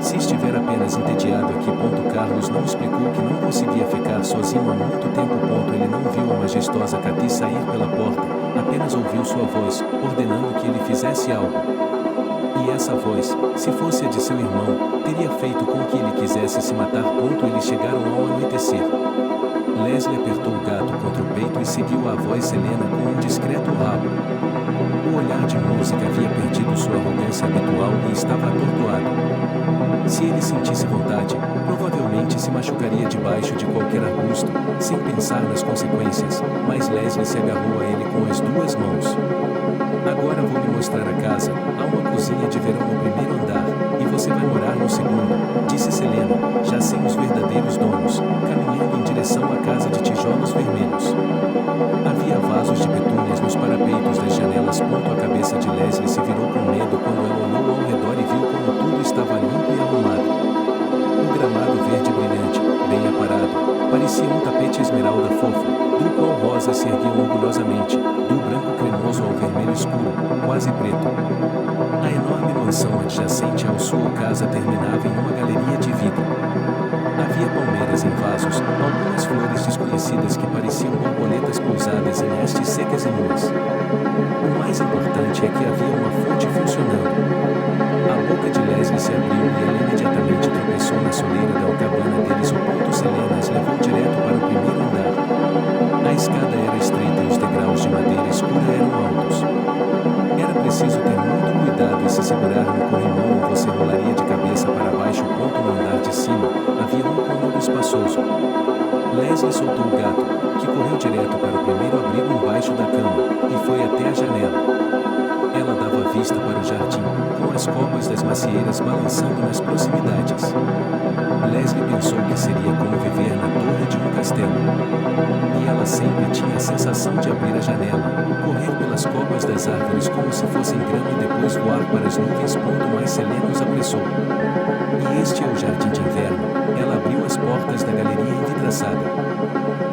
Se estiver apenas entediado aqui. Carlos não explicou que não conseguia ficar sozinho há muito tempo. Ele não viu a majestosa Cathy sair pela porta, apenas ouviu sua voz, ordenando que ele fizesse algo. E essa voz, se fosse a de seu irmão, teria feito com que ele quisesse se matar. Eles chegaram ao anoitecer. Leslie apertou o gato contra o peito e seguiu a voz Selena com um discreto rabo. O olhar de música havia perdido sua arrogância habitual e estava atordoado. Se ele sentisse vontade, provavelmente se machucaria debaixo de qualquer arbusto, sem pensar nas consequências, mas Leslie se agarrou a ele com as duas mãos. Agora vou lhe mostrar a casa. Há uma cozinha de verão no primeiro andar, e você vai morar no segundo, disse Selena, já sem os verdadeiros donos, caminhando em direção à casa de tijolos vermelhos. Havia vasos de petúnias nos parapeitos das janelas. A cabeça de Leslie se virou com medo quando ela olhou ao redor e viu como tudo estava limpo e arrumado. O gramado verde brilhante, bem aparado, parecia um tapete esmeralda fofo, do qual rosas se erguiam orgulhosamente, do branco cremoso ao vermelho escuro, quase preto. A enorme mansão adjacente à sua casa terminava em uma galeria de vidro. Havia palmeiras em vasos, algumas flores desconhecidas que pareciam borboletas pousadas em hastes secas e nuas. O mais importante é que havia uma fonte funcionando. A boca de Leslie se abriu e ela imediatamente tropeçou na soleira da alcabana deles. Selena as levou direto para o primeiro andar. A escada era estreita e os degraus de madeira escura eram altos. Era preciso ter muito cuidado e se segurar no corrimão ou você rolaria de cabeça para baixo. No andar de cima, havia um cômodo espaçoso. Leslie soltou o gato, que correu direto para o primeiro abrigo embaixo da cama, e foi até a janela. Ela dava vista para o jardim, com as copas das macieiras balançando nas proximidades. Leslie pensou que seria como viver na torre de um castelo. E ela sempre tinha a sensação de abrir a janela, correr pelas copas das árvores como se fossem grama e depois voar para as nuvens. Mas Selena os apressou. E este é o jardim de inverno. Ela abriu as portas da galeria envidraçada.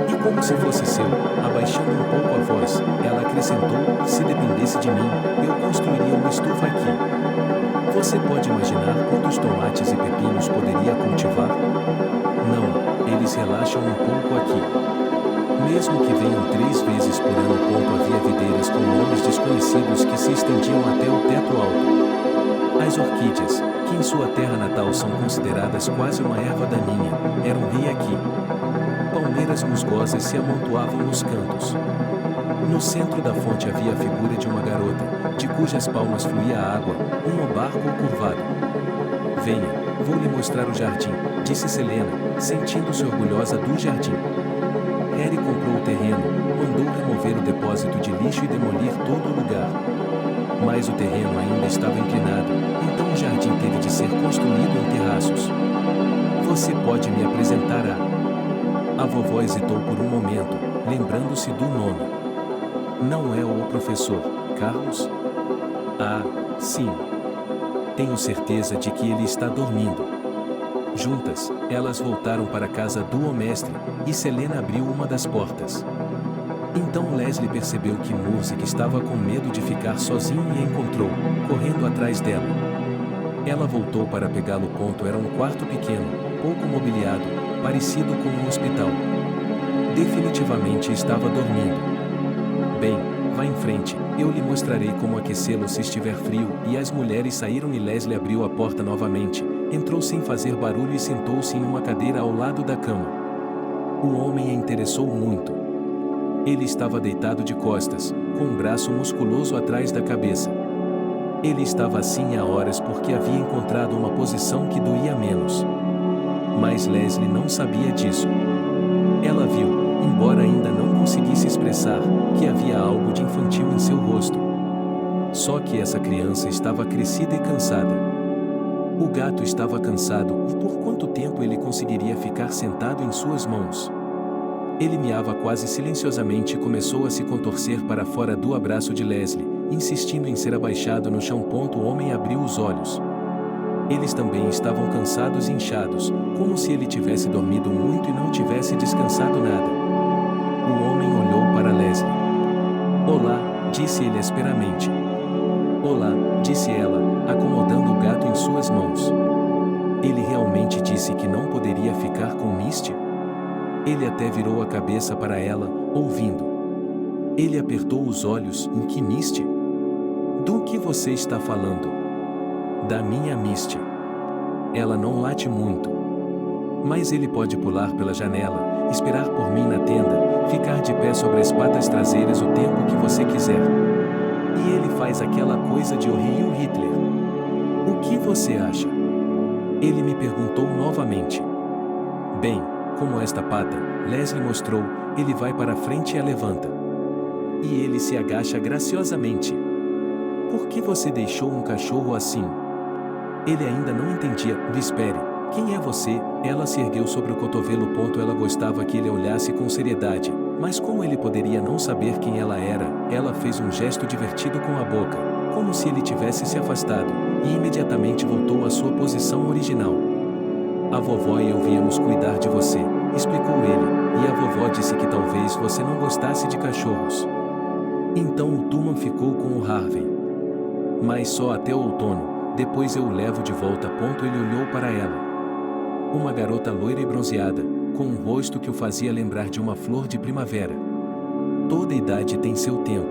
E como se fosse seu, abaixando um pouco a voz, ela acrescentou, se dependesse de mim, eu construiria uma estufa aqui. Você pode imaginar quantos tomates e pepinos poderia cultivar? Não, eles relaxam um pouco aqui. Mesmo que venham 3 vezes por ano. Havia videiras com nomes desconhecidos que se estendiam até o teto alto. As orquídeas, que em sua terra natal são consideradas quase uma erva daninha, eram rei aqui. Palmeiras musgosas se amontoavam nos cantos. No centro da fonte havia a figura de uma garota, de cujas palmas fluía a água, um barco curvado. Venha, vou lhe mostrar o jardim, disse Selena, sentindo-se orgulhosa do jardim. Harry comprou o terreno, mandou remover o depósito de lixo e demolir todo o lugar. Mas o terreno ainda estava inclinado, então o jardim teve de ser construído em terraços. Você pode me apresentar a vovó hesitou por um momento, lembrando-se do nome. Não é o professor Carlos? Ah, sim. Tenho certeza de que ele está dormindo. Juntas, elas voltaram para a casa do mestre, e Selena abriu uma das portas. Então Leslie percebeu que Mursic estava com medo de ficar sozinho e a encontrou, correndo atrás dela. Ela voltou para pegá-lo. Era um quarto pequeno, pouco mobiliado, parecido com um hospital. Definitivamente estava dormindo. Bem, vá em frente, eu lhe mostrarei como aquecê-lo se estiver frio. E as mulheres saíram e Leslie abriu a porta novamente, entrou sem fazer barulho e sentou-se em uma cadeira ao lado da cama. O homem a interessou muito. Ele estava deitado de costas, com um braço musculoso atrás da cabeça. Ele estava assim há horas porque havia encontrado uma posição que doía menos. Mas Leslie não sabia disso. Ela viu, embora ainda não conseguisse expressar, que havia algo de infantil em seu rosto. Só que essa criança estava crescida e cansada. O gato estava cansado e por quanto tempo ele conseguiria ficar sentado em suas mãos? Ele miava quase silenciosamente e começou a se contorcer para fora do abraço de Leslie, insistindo em ser abaixado no chão. O homem abriu os olhos. Eles também estavam cansados e inchados, como se ele tivesse dormido muito e não tivesse descansado nada. O homem olhou para Leslie. "Olá", disse ele asperamente. "Olá", disse ela, acomodando o gato em suas mãos. Ele realmente disse que não poderia ficar com Misty? Ele até virou a cabeça para ela, ouvindo. Ele apertou os olhos. "Em que Misty? Do que você está falando?" "Da minha Misty. Ela não late muito. Mas ele pode pular pela janela, esperar por mim na tenda, ficar de pé sobre as patas traseiras o tempo que você quiser. E ele faz aquela coisa de Heil Hitler. O que você acha?" Ele me perguntou novamente. "Bem, como esta pata", Leslie mostrou, "ele vai para a frente e a levanta. E ele se agacha graciosamente. Por que você deixou um cachorro assim?" Ele ainda não entendia. "Espere, quem é você?" Ela se ergueu sobre o cotovelo. Ela gostava que ele a olhasse com seriedade, mas como ele poderia não saber quem ela era? Ela fez um gesto divertido com a boca, como se ele tivesse se afastado, e imediatamente voltou à sua posição original. "A vovó e eu viemos cuidar de você", explicou ele, "e a vovó disse que talvez você não gostasse de cachorros. Então o Tuman ficou com o Harvey. Mas só até o outono, depois eu o levo de volta." Ele olhou para ela. Uma garota loira e bronzeada, com um rosto que o fazia lembrar de uma flor de primavera. Toda idade tem seu tempo.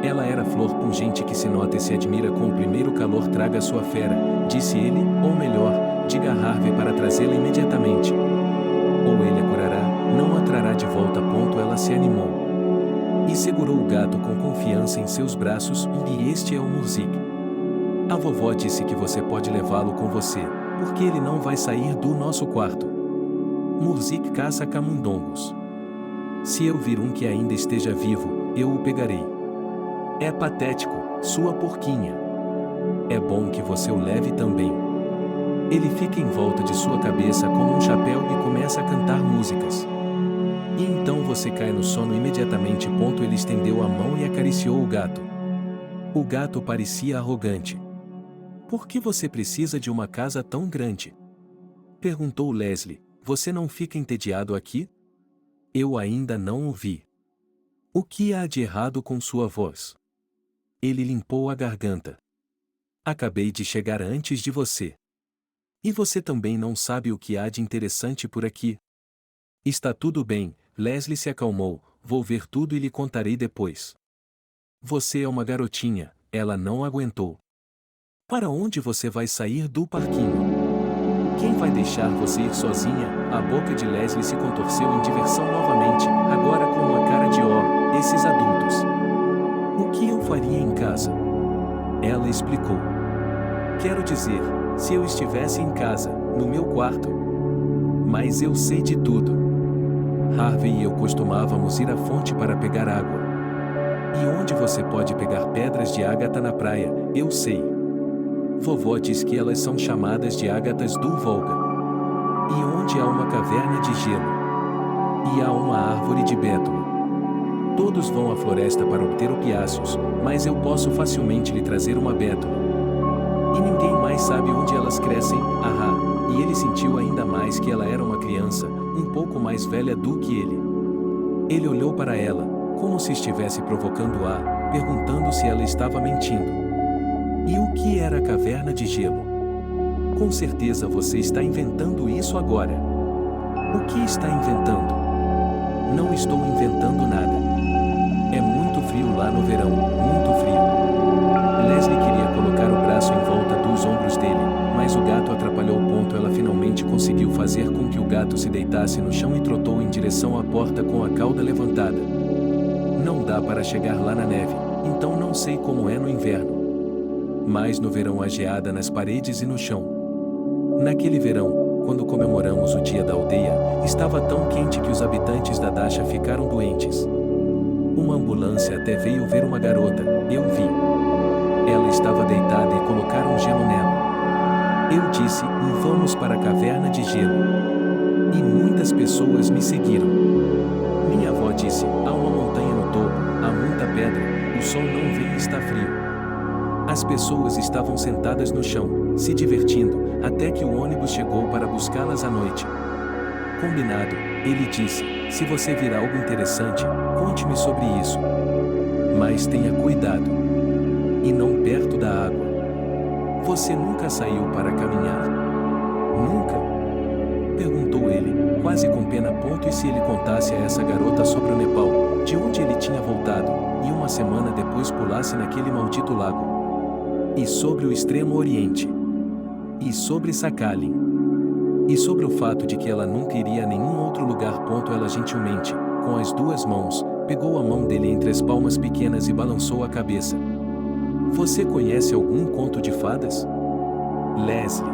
Ela era flor pungente que se nota e se admira com o primeiro calor. "Traga sua fera", disse ele, "ou melhor, diga a Harvey para trazê-la imediatamente. Ou ele a curará, não a trará de volta." Ela se animou. E segurou o gato com confiança em seus braços. "E este é o Murzik. A vovó disse que você pode levá-lo com você, porque ele não vai sair do nosso quarto. Murzik caça camundongos. Se eu vir um que ainda esteja vivo, eu o pegarei. É patético, sua porquinha. É bom que você o leve também. Ele fica em volta de sua cabeça como um chapéu e começa a cantar músicas. E então você cai no sono imediatamente." Ele estendeu a mão e acariciou o gato. O gato parecia arrogante. "Por que você precisa de uma casa tão grande?" perguntou Leslie. "Você não fica entediado aqui?" "Eu ainda não o vi." "O que há de errado com sua voz?" Ele limpou a garganta. "Acabei de chegar antes de você. E você também não sabe o que há de interessante por aqui." "Está tudo bem." Leslie se acalmou. "Vou ver tudo e lhe contarei depois." "Você é uma garotinha." Ela não aguentou. "Para onde você vai sair do parquinho? Quem vai deixar você ir sozinha?" A boca de Leslie se contorceu em diversão novamente, agora com uma cara de "Oh, esses adultos. O que eu faria em casa?" Ela explicou. "Quero dizer, se eu estivesse em casa, no meu quarto. Mas eu sei de tudo. Harvey e eu costumávamos ir à fonte para pegar água. E onde você pode pegar pedras de ágata na praia, eu sei. Vovó diz que elas são chamadas de ágatas do Volga. E onde há uma caverna de gelo. E há uma árvore de bétula. Todos vão à floresta para obter opiáceos, mas eu posso facilmente lhe trazer uma bétula. E ninguém mais sabe onde elas crescem." E ele sentiu ainda mais que ela era uma criança, um pouco mais velha do que ele. Ele olhou para ela, como se estivesse provocando-a, perguntando se ela estava mentindo. E o que era a caverna de gelo? Com certeza você está inventando isso agora. O que está inventando? Não estou inventando nada. É muito frio lá no verão, muito frio. Leslie queria colocar o braço em volta dos ombros dele, mas o gato atrapalhou. Ela finalmente conseguiu fazer com que o gato se deitasse no chão e trotou em direção à porta com a cauda levantada. Não dá para chegar lá na neve, então não sei como é no inverno. Mas no verão há geada nas paredes e no chão. Naquele verão, quando comemoramos o dia da aldeia, estava tão quente que os habitantes da Dasha ficaram doentes. Uma ambulância até veio ver uma garota, eu vi. Ela estava deitada e colocaram gelo nela. Eu disse, vamos para a caverna de gelo. E muitas pessoas me seguiram. Minha avó disse, há uma montanha no topo, há muita pedra, o sol não vem e está frio. As pessoas estavam sentadas no chão, se divertindo, até que o ônibus chegou para buscá-las à noite. Combinado, ele disse, se você vir algo interessante, conte-me sobre isso. Mas tenha cuidado. E não perto da água. Você nunca saiu para caminhar? Nunca? Perguntou ele, quase com pena. E se ele contasse a essa garota sobre o Nepal, de onde ele tinha voltado, e uma semana depois pulasse naquele maldito lago? E sobre o Extremo Oriente? E sobre Sakhalin? E sobre o fato de que ela nunca iria a nenhum outro lugar. Ela gentilmente, com as duas mãos, pegou a mão dele entre as palmas pequenas e balançou a cabeça. Você conhece algum conto de fadas? Leslie.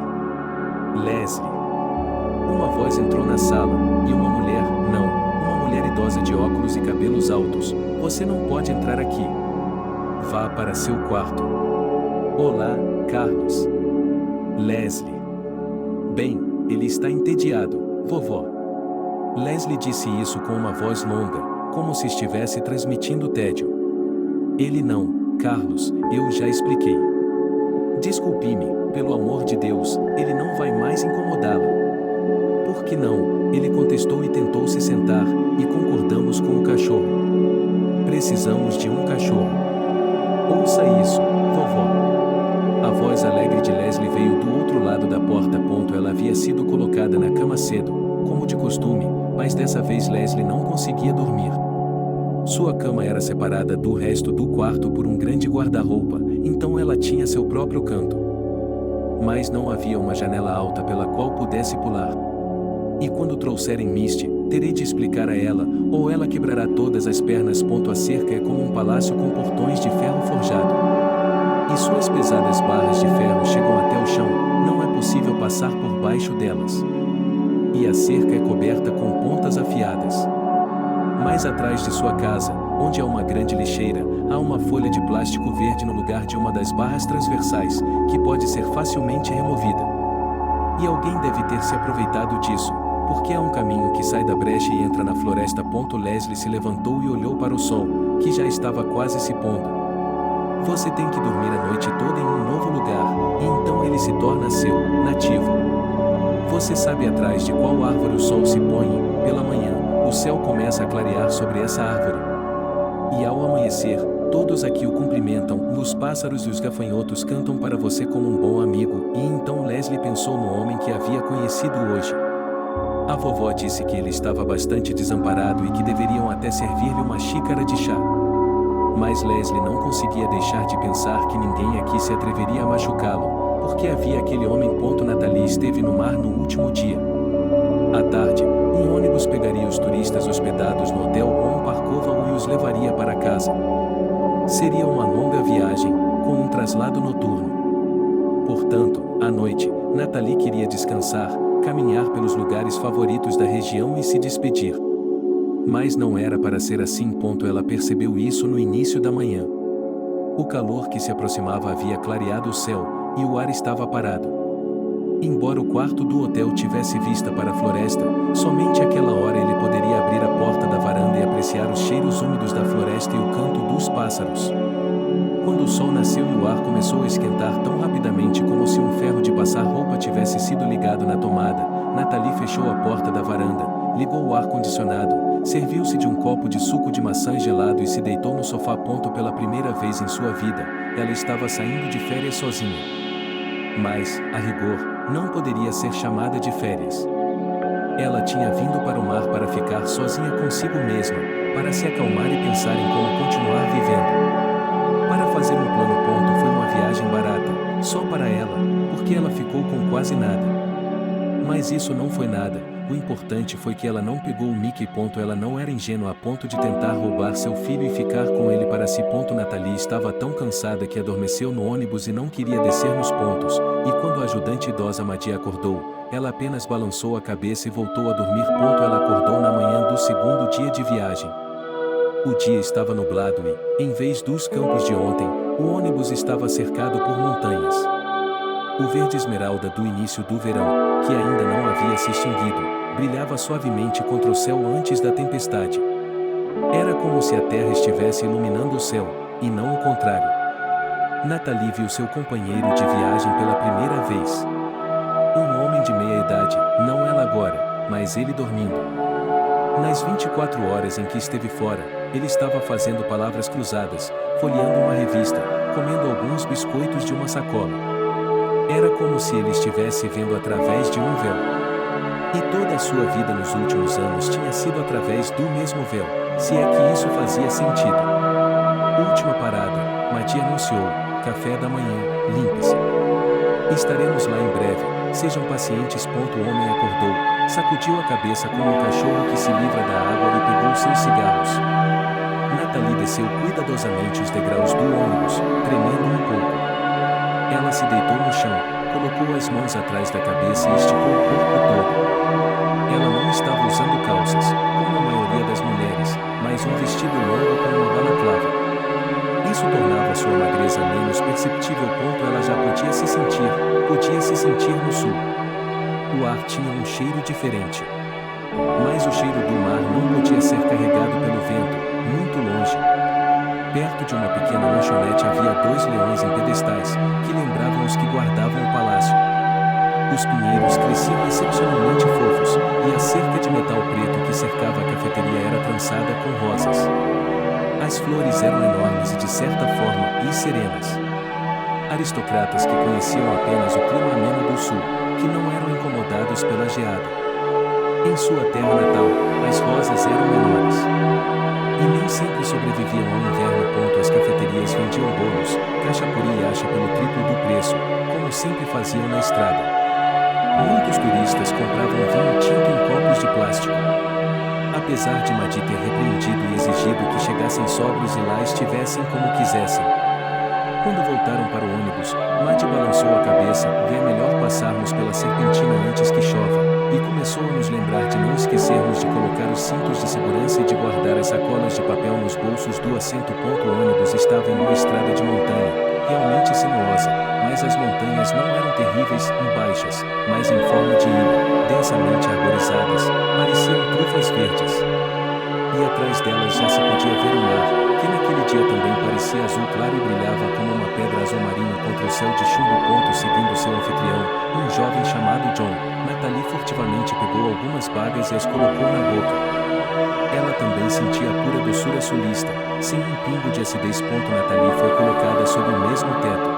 Leslie. Uma voz entrou na sala, e uma mulher, não, uma mulher idosa de óculos e cabelos altos. Você não pode entrar aqui. Vá para seu quarto. Olá, Carlos. Leslie. Bem, ele está entediado, vovó. Leslie disse isso com uma voz longa, como se estivesse transmitindo tédio. Ele não. Carlos, eu já expliquei. Desculpe-me, pelo amor de Deus, ele não vai mais incomodá-la. Por que não? Ele contestou e tentou se sentar, e concordamos com o cachorro. Precisamos de um cachorro. Ouça isso, vovó. A voz alegre de Leslie veio do outro lado da porta. Ela havia sido colocada na cama cedo, como de costume, mas dessa vez Leslie não conseguia dormir. Sua cama era separada do resto do quarto por um grande guarda-roupa, então ela tinha seu próprio canto. Mas não havia uma janela alta pela qual pudesse pular. E quando trouxerem Misty, terei de explicar a ela, ou ela quebrará todas as pernas. A cerca é como um palácio com portões de ferro forjado. E suas pesadas barras de ferro chegam até o chão, não é possível passar por baixo delas. E a cerca é coberta com pontas afiadas. Mais atrás de sua casa, onde há uma grande lixeira, há uma folha de plástico verde no lugar de uma das barras transversais, que pode ser facilmente removida. E alguém deve ter se aproveitado disso, porque há um caminho que sai da brecha e entra na floresta. Leslie se levantou e olhou para o sol, que já estava quase se pondo. Você tem que dormir a noite toda em um novo lugar, e então ele se torna seu, nativo. Você sabe atrás de qual árvore o sol se põe? Pela manhã, o céu começa a clarear sobre essa árvore. E ao amanhecer, todos aqui o cumprimentam, os pássaros e os gafanhotos cantam para você como um bom amigo, e então Leslie pensou no homem que havia conhecido hoje. A vovó disse que ele estava bastante desamparado e que deveriam até servir-lhe uma xícara de chá. Mas Leslie não conseguia deixar de pensar que ninguém aqui se atreveria a machucá-lo, porque havia aquele homem. Natalie esteve no mar no último dia. À tarde, um ônibus pegaria os turistas hospedados no hotel ou um parcova e os levaria para casa. Seria uma longa viagem, com um traslado noturno. Portanto, à noite, Natalie queria descansar, caminhar pelos lugares favoritos da região e se despedir. Mas não era para ser assim. Ela percebeu isso no início da manhã. O calor que se aproximava havia clareado o céu, e o ar estava parado. Embora o quarto do hotel tivesse vista para a floresta, somente àquela hora ele poderia abrir a porta da varanda e apreciar os cheiros úmidos da floresta e o canto dos pássaros. Quando o sol nasceu e o ar começou a esquentar tão rapidamente como se um ferro de passar roupa tivesse sido ligado na tomada, Natalie fechou a porta da varanda, ligou o ar-condicionado, serviu-se de um copo de suco de maçã gelado e se deitou no sofá. Pela primeira vez em sua vida, ela estava saindo de férias sozinha. Mas, a rigor, não poderia ser chamada de férias. Ela tinha vindo para o mar para ficar sozinha consigo mesma, para se acalmar e pensar em como continuar vivendo. Para fazer um plano. Foi uma viagem barata, só para ela, porque ela ficou com quase nada. Mas isso não foi nada, o importante foi que ela não pegou o Mickey. Ela não era ingênua a ponto de tentar roubar seu filho e ficar com ele para si. Natalie estava tão cansada que adormeceu no ônibus e não queria descer nos pontos, e quando a ajudante idosa Maddie acordou, ela apenas balançou a cabeça e voltou a dormir. Ela acordou na manhã do segundo dia de viagem. O dia estava nublado e, em vez dos campos de ontem, o ônibus estava cercado por montanhas. O verde esmeralda do início do verão, que ainda não havia se extinguido, brilhava suavemente contra o céu antes da tempestade. Era como se a terra estivesse iluminando o céu, e não o contrário. Natalie viu seu companheiro de viagem pela primeira vez. Um homem de meia idade, não ela agora, mas ele dormindo. Nas 24 horas em que esteve fora, ele estava fazendo palavras cruzadas, folheando uma revista, comendo alguns biscoitos de uma sacola. Era como se ele estivesse vendo através de um véu. E toda a sua vida nos últimos anos tinha sido através do mesmo véu, se é que isso fazia sentido. Última parada, Maddie anunciou, café da manhã, limpe-se. Estaremos lá em breve, sejam pacientes. O homem acordou, sacudiu a cabeça como um cachorro que se livra da água e pegou seus cigarros. Natalie desceu cuidadosamente os degraus do ônibus, tremendo um pouco. Ela se deitou no chão, colocou as mãos atrás da cabeça e esticou o corpo todo. Ela não estava usando calças, como a maioria das mulheres, mas um vestido longo com uma balaclava. Isso tornava sua magreza menos perceptível. Ela já podia se sentir no sul. O ar tinha um cheiro diferente. Mas o cheiro do mar não podia ser carregado pelo vento, muito longe. Perto de uma pequena lanchonete havia 2 leões em pedestais, que lembravam os que guardavam o palácio. Os pinheiros cresciam excepcionalmente fofos, e a cerca de metal preto que cercava a cafeteria era trançada com rosas. As flores eram enormes e de certa forma, serenas. Aristocratas que conheciam apenas o clima ameno do sul, que não eram incomodados pela geada. Em sua terra natal, as rosas eram menores. E nem sempre sobreviviam ao inverno. As cafeterias vendiam bolos, cachapuri e acha pelo triplo do preço, como sempre faziam na estrada. Muitos turistas compravam vinho tinto em copos de plástico. Apesar de Maddie ter repreendido e exigido que chegassem sóbrios e lá estivessem como quisessem. Quando voltaram para o ônibus, Maddie balançou a cabeça. É melhor passarmos pela serpentina antes que chova, e começou a nos lembrar de não esquecermos de colocar os cintos de segurança e de guardar as sacolas de papel nos bolsos do assento. O ônibus estava em uma estrada de montanha, realmente sinuosa, mas as montanhas não eram terríveis e baixas, mas em forma de ilha, densamente arborizadas, pareciam trufas verdes. E atrás delas já se podia ver o mar, que naquele dia também parecia azul claro e brilhava como uma pedra azul marinho contra o céu de chumbo. Seguindo seu anfitrião, um jovem chamado John, Natalie furtivamente pegou algumas bagas e as colocou na boca. Ela também sentia a pura doçura sulista, sem um pingo de acidez. Natalie foi colocada sob o mesmo teto.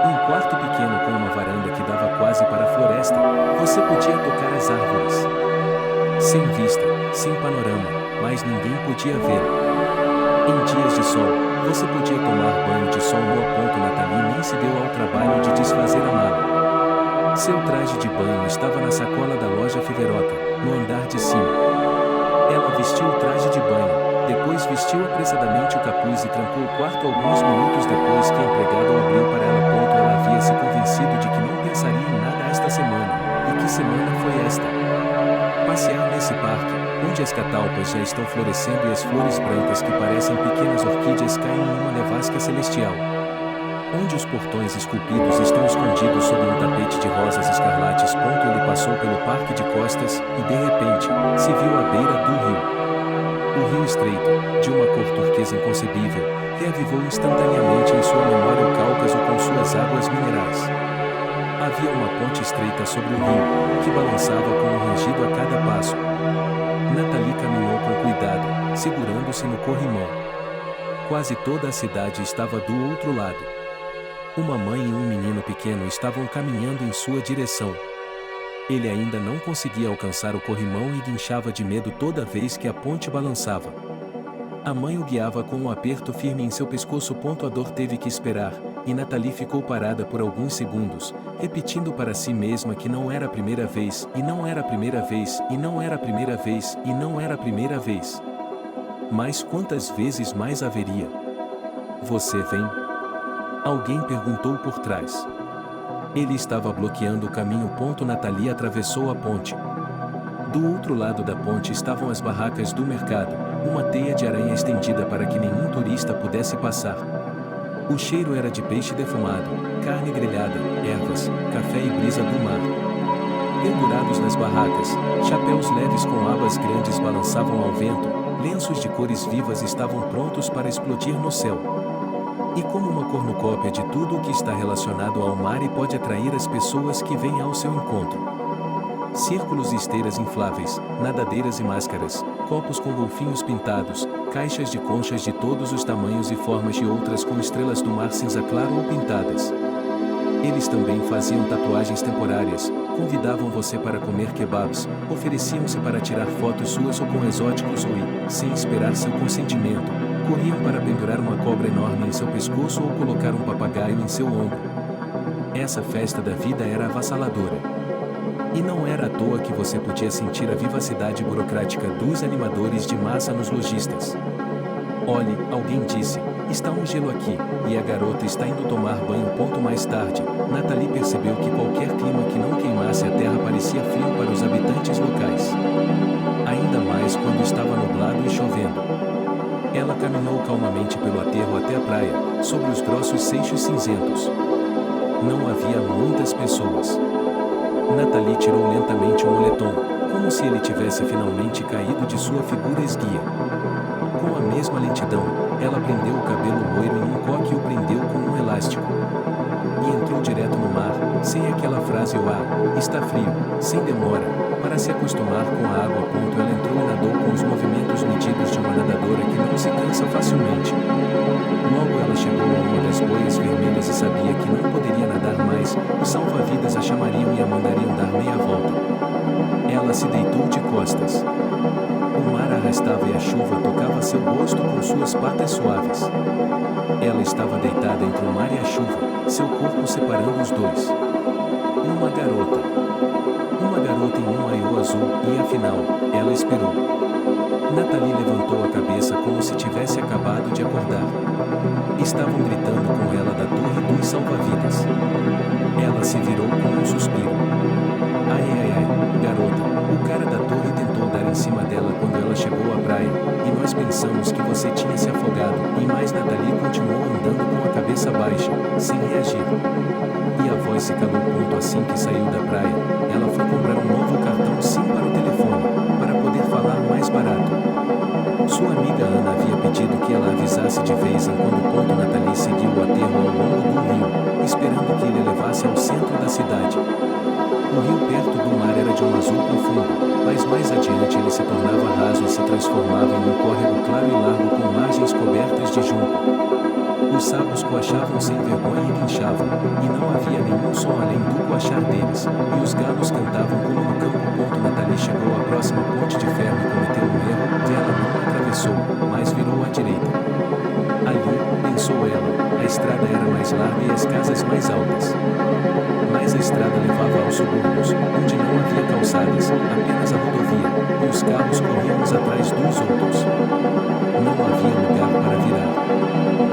Um quarto pequeno com uma varanda que dava quase para a floresta, você podia tocar as árvores. Sem vista, sem panorama, mas ninguém podia ver. Em dias de sol, você podia tomar banho de sol no. Natalie nem se deu ao trabalho de desfazer a mala. Seu traje de banho estava na sacola da loja Fiveroca, no andar de cima. Ela vestiu o traje de banho, depois vestiu apressadamente o capuz e trancou o quarto alguns minutos depois que a empregada o abriu para ela. Ela havia se convencido de que não pensaria em nada esta semana. E que semana foi esta? Passear nesse parque, onde as catalpas já estão florescendo e as flores brancas que parecem pequenas orquídeas caem em uma nevasca celestial. Onde os portões esculpidos estão escondidos sob um tapete de rosas escarlates. Ele passou pelo parque de costas e, de repente, se viu à beira do rio. O rio estreito, de uma cor turquesa inconcebível, reavivou instantaneamente em sua memória o Cáucaso com suas águas minerais. Havia uma ponte estreita sobre o rio, que balançava com um rangido a cada passo. Natalie caminhou com cuidado, segurando-se no corrimão. Quase toda a cidade estava do outro lado. Uma mãe e um menino pequeno estavam caminhando em sua direção. Ele ainda não conseguia alcançar o corrimão e guinchava de medo toda vez que a ponte balançava. A mãe o guiava com um aperto firme em seu pescoço. A dor teve que esperar, e Nathalie ficou parada por alguns segundos, repetindo para si mesma que não era a primeira vez, e não era a primeira vez, e não era a primeira vez, e não era a primeira vez. Mas quantas vezes mais haveria? Você vem? Alguém perguntou por trás. Ele estava bloqueando o caminho. Nathalie atravessou a ponte. Do outro lado da ponte estavam as barracas do mercado, uma teia de aranha estendida para que nenhum turista pudesse passar. O cheiro era de peixe defumado, carne grelhada, ervas, café e brisa do mar. Pendurados nas barracas, chapéus leves com abas grandes balançavam ao vento, lenços de cores vivas estavam prontos para explodir no céu. E como uma cornucópia de tudo o que está relacionado ao mar e pode atrair as pessoas que vêm ao seu encontro. Círculos e esteiras infláveis, nadadeiras e máscaras, copos com golfinhos pintados, caixas de conchas de todos os tamanhos e formas e outras com estrelas do mar cinza claro ou pintadas. Eles também faziam tatuagens temporárias, convidavam você para comer kebabs, ofereciam-se para tirar fotos suas ou com exóticos ou, sem esperar seu consentimento, corriam para pendurar uma cobra enorme em seu pescoço ou colocar um papagaio em seu ombro. Essa festa da vida era avassaladora. E não era à toa que você podia sentir a vivacidade burocrática dos animadores de massa nos lojistas. Olhe, alguém disse, está um gelo aqui, e a garota está indo tomar banho. Mais tarde, Nathalie percebeu que qualquer clima que não queimasse a terra parecia frio para os habitantes locais. Ainda mais quando estava nublado e chovendo. Ela caminhou calmamente pelo aterro até a praia, sobre os grossos seixos cinzentos. Não havia muitas pessoas. Nathalie tirou lentamente o moletom, como se ele tivesse finalmente caído de sua figura esguia. Com a mesma lentidão, ela prendeu o cabelo loiro em um coque e o prendeu com um elástico. E entrou direto no mar, sem aquela frase "o ar está frio", sem demora, para se acostumar com a água. Ela entrou e nadou com os movimentos medidos de uma nadadora que não se cansa facilmente. Logo ela chegou a uma das boias vermelhas e sabia que não poderia nadar mais, os salva-vidas a chamariam e a mandariam dar meia volta. Ela se deitou de costas. O mar a arrastava e a chuva tocava seu rosto com suas patas suaves. Ela estava deitada entre o mar e a chuva, seu corpo separando os dois. Uma garota. Uma garota em um maiô azul, e afinal, ela esperou. Nathalie levantou a cabeça como se tivesse acabado de acordar. Estavam gritando com ela da torre dos salva-vidas. Ela se virou com um suspiro. Ai ai ai, garota, o cara da torre tentou dar em cima dela quando ela chegou à praia, e nós pensamos que você tinha se afogado, e mais Nathalie continuou andando com a cabeça baixa, sem reagir. E a voz se calou. Assim que saiu da praia, ela foi comprar um novo cartão SIM para o telefone, para poder falar mais barato. Sua amiga Ana havia pedido que ela avisasse de vez em quando. Nathalie seguiu o aterro ao longo do rio, esperando que ele levasse ao centro da cidade. O rio perto do mar era de um azul profundo, mas mais adiante ele se tornava raso e se transformava em um córrego claro e largo com margens cobertas de junco. Os sapos coachavam sem vergonha e guinchavam, e não havia nenhum som além do coachar deles, e os galos cantavam como no campo. Nathalie chegou à próxima ponte de ferro e cometeu um erro, que ela não atravessou, mas virou à direita. Ali, pensou ela, a estrada era mais larga e as casas mais altas. Mas a estrada levava aos subúrbios, onde não havia calçadas, apenas a rodovia, e os carros corriam uns atrás dos outros. Não havia lugar para virar.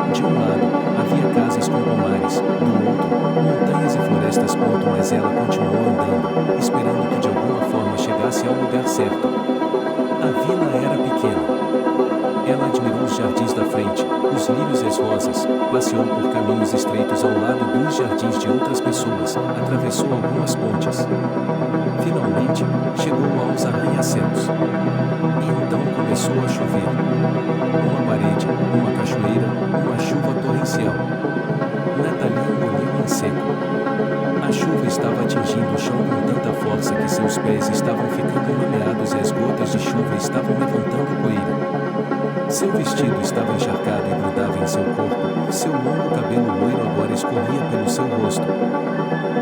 De um lado, havia casas com pomares, do outro, montanhas e florestas. Mas ela continuou andando, esperando que de alguma forma chegasse ao lugar certo. A vila era pequena. Ela admirou os jardins da frente, os lírios e as rosas, passeou por caminhos estreitos ao lado dos jardins de outras pessoas, atravessou algumas pontes. Finalmente, chegou aos arranha-céus. E então começou a chover. Uma parede, uma cachoeira, uma chuva torrencial. Nathalie engoliu em seco. A chuva estava atingindo o chão com tanta força que seus pés estavam ficando lameados e as gotas de chuva estavam levantando poeira. Seu vestido estava encharcado e grudava em seu corpo, seu longo cabelo loiro agora escorria pelo seu rosto.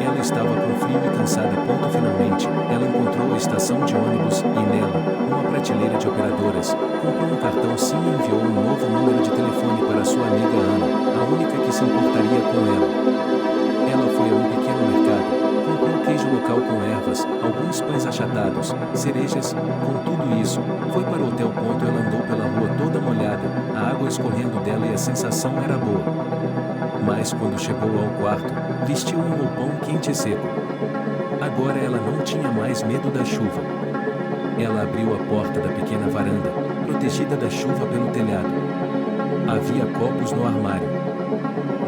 Ela estava com frio e cansada. Finalmente, ela encontrou a estação de ônibus e nela, uma prateleira de operadoras, comprou um cartão SIM e enviou um novo número de telefone para sua amiga Ana, a única que se importaria com ela. Ela foi a um pequeno mercado, comprou queijo local com ervas, alguns pães achatados, cerejas, com tudo isso, foi para o hotel. Ela andou pela rua toda molhada, a água escorrendo dela e a sensação era boa. Mas quando chegou ao quarto, vestiu um roupão quente e seco. Agora ela não tinha mais medo da chuva. Ela abriu a porta da pequena varanda, protegida da chuva pelo telhado. Havia copos no armário.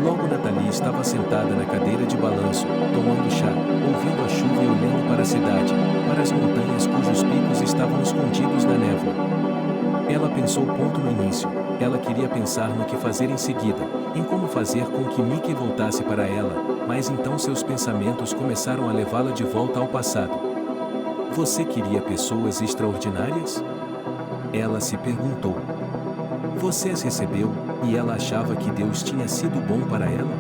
Logo Nathalie estava sentada na cadeira de balanço, tomando chá, ouvindo a chuva e olhando para a cidade, para as montanhas cujos picos estavam escondidos na névoa. Ela pensou no início, ela queria pensar no que fazer em seguida, em como fazer com que Mickey voltasse para ela, mas então seus pensamentos começaram a levá-la de volta ao passado. Você queria pessoas extraordinárias? Ela se perguntou. Você as recebeu, e ela achava que Deus tinha sido bom para ela?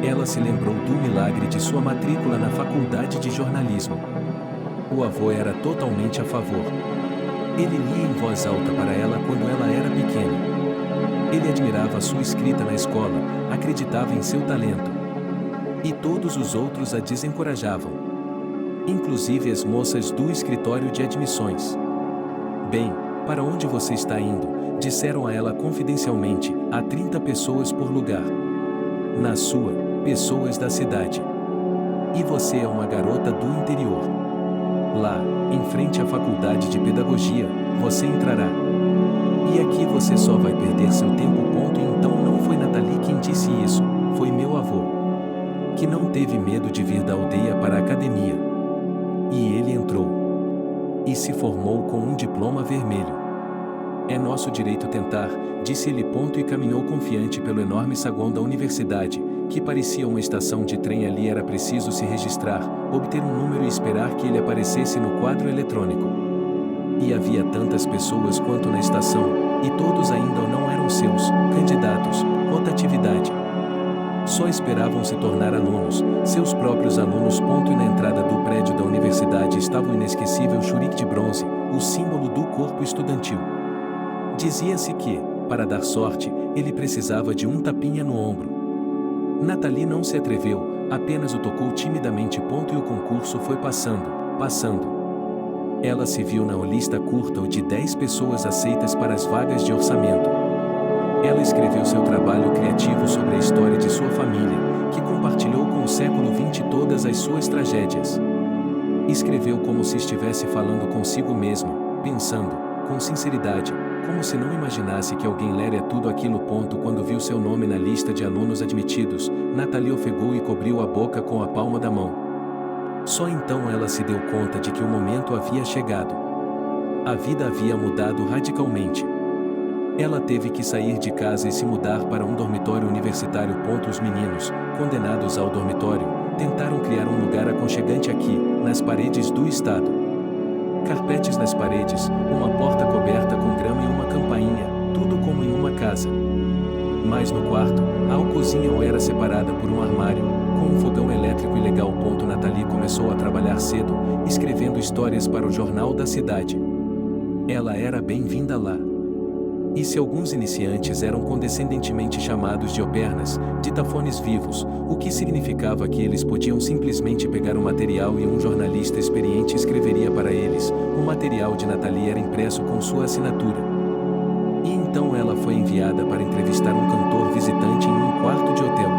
Ela se lembrou do milagre de sua matrícula na faculdade de jornalismo. O avô era totalmente a favor. Ele lia em voz alta para ela quando ela era pequena. Ele admirava sua escrita na escola, acreditava em seu talento. E todos os outros a desencorajavam. Inclusive as moças do escritório de admissões. Bem, para onde você está indo? Disseram a ela confidencialmente, há 30 pessoas por lugar. Na sua, pessoas da cidade. E você é uma garota do interior. Lá, em frente à faculdade de pedagogia, você entrará. E aqui você só vai perder seu tempo. E então não foi Nathalie quem disse isso, foi meu avô. Que não teve medo de vir da aldeia para a academia. E ele entrou. E se formou com um diploma vermelho. É nosso direito tentar, disse ele. E caminhou confiante pelo enorme saguão da universidade, que parecia uma estação de trem. Ali era preciso se registrar, obter um número e esperar que ele aparecesse no quadro eletrônico. E havia tantas pessoas quanto na estação, e todos ainda não eram seus candidatos, rotatividade. Só esperavam se tornar alunos, seus próprios alunos. E na entrada do prédio da universidade estava o inesquecível churique de bronze, o símbolo do corpo estudantil. Dizia-se que, para dar sorte, ele precisava de um tapinha no ombro. Nathalie não se atreveu, apenas o tocou timidamente. E o concurso foi passando. Ela se viu na lista curta de 10 pessoas aceitas para as vagas de orçamento. Ela escreveu seu trabalho criativo sobre a história de sua família, que compartilhou com o século XX todas as suas tragédias. Escreveu como se estivesse falando consigo mesma, pensando, com sinceridade, como se não imaginasse que alguém leria tudo aquilo. Quando viu seu nome na lista de alunos admitidos, Nathalie ofegou e cobriu a boca com a palma da mão. Só então ela se deu conta de que o momento havia chegado. A vida havia mudado radicalmente. Ela teve que sair de casa e se mudar para um dormitório universitário. Os meninos, condenados ao dormitório, tentaram criar um lugar aconchegante aqui, nas paredes do estado. Carpetes nas paredes, uma porta coberta com grama e uma campainha, tudo como em uma casa. Mas no quarto, a cozinha era separada por um armário, com um fogão elétrico ilegal. Nathalie começou a trabalhar cedo, escrevendo histórias para o jornal da cidade. Ela era bem-vinda lá. E se alguns iniciantes eram condescendentemente chamados de opernas, ditafones vivos, o que significava que eles podiam simplesmente pegar o material e um jornalista experiente escreveria para eles. O material de Nathalie era impresso com sua assinatura. E então ela foi enviada para entrevistar um cantor visitante em um quarto de hotel.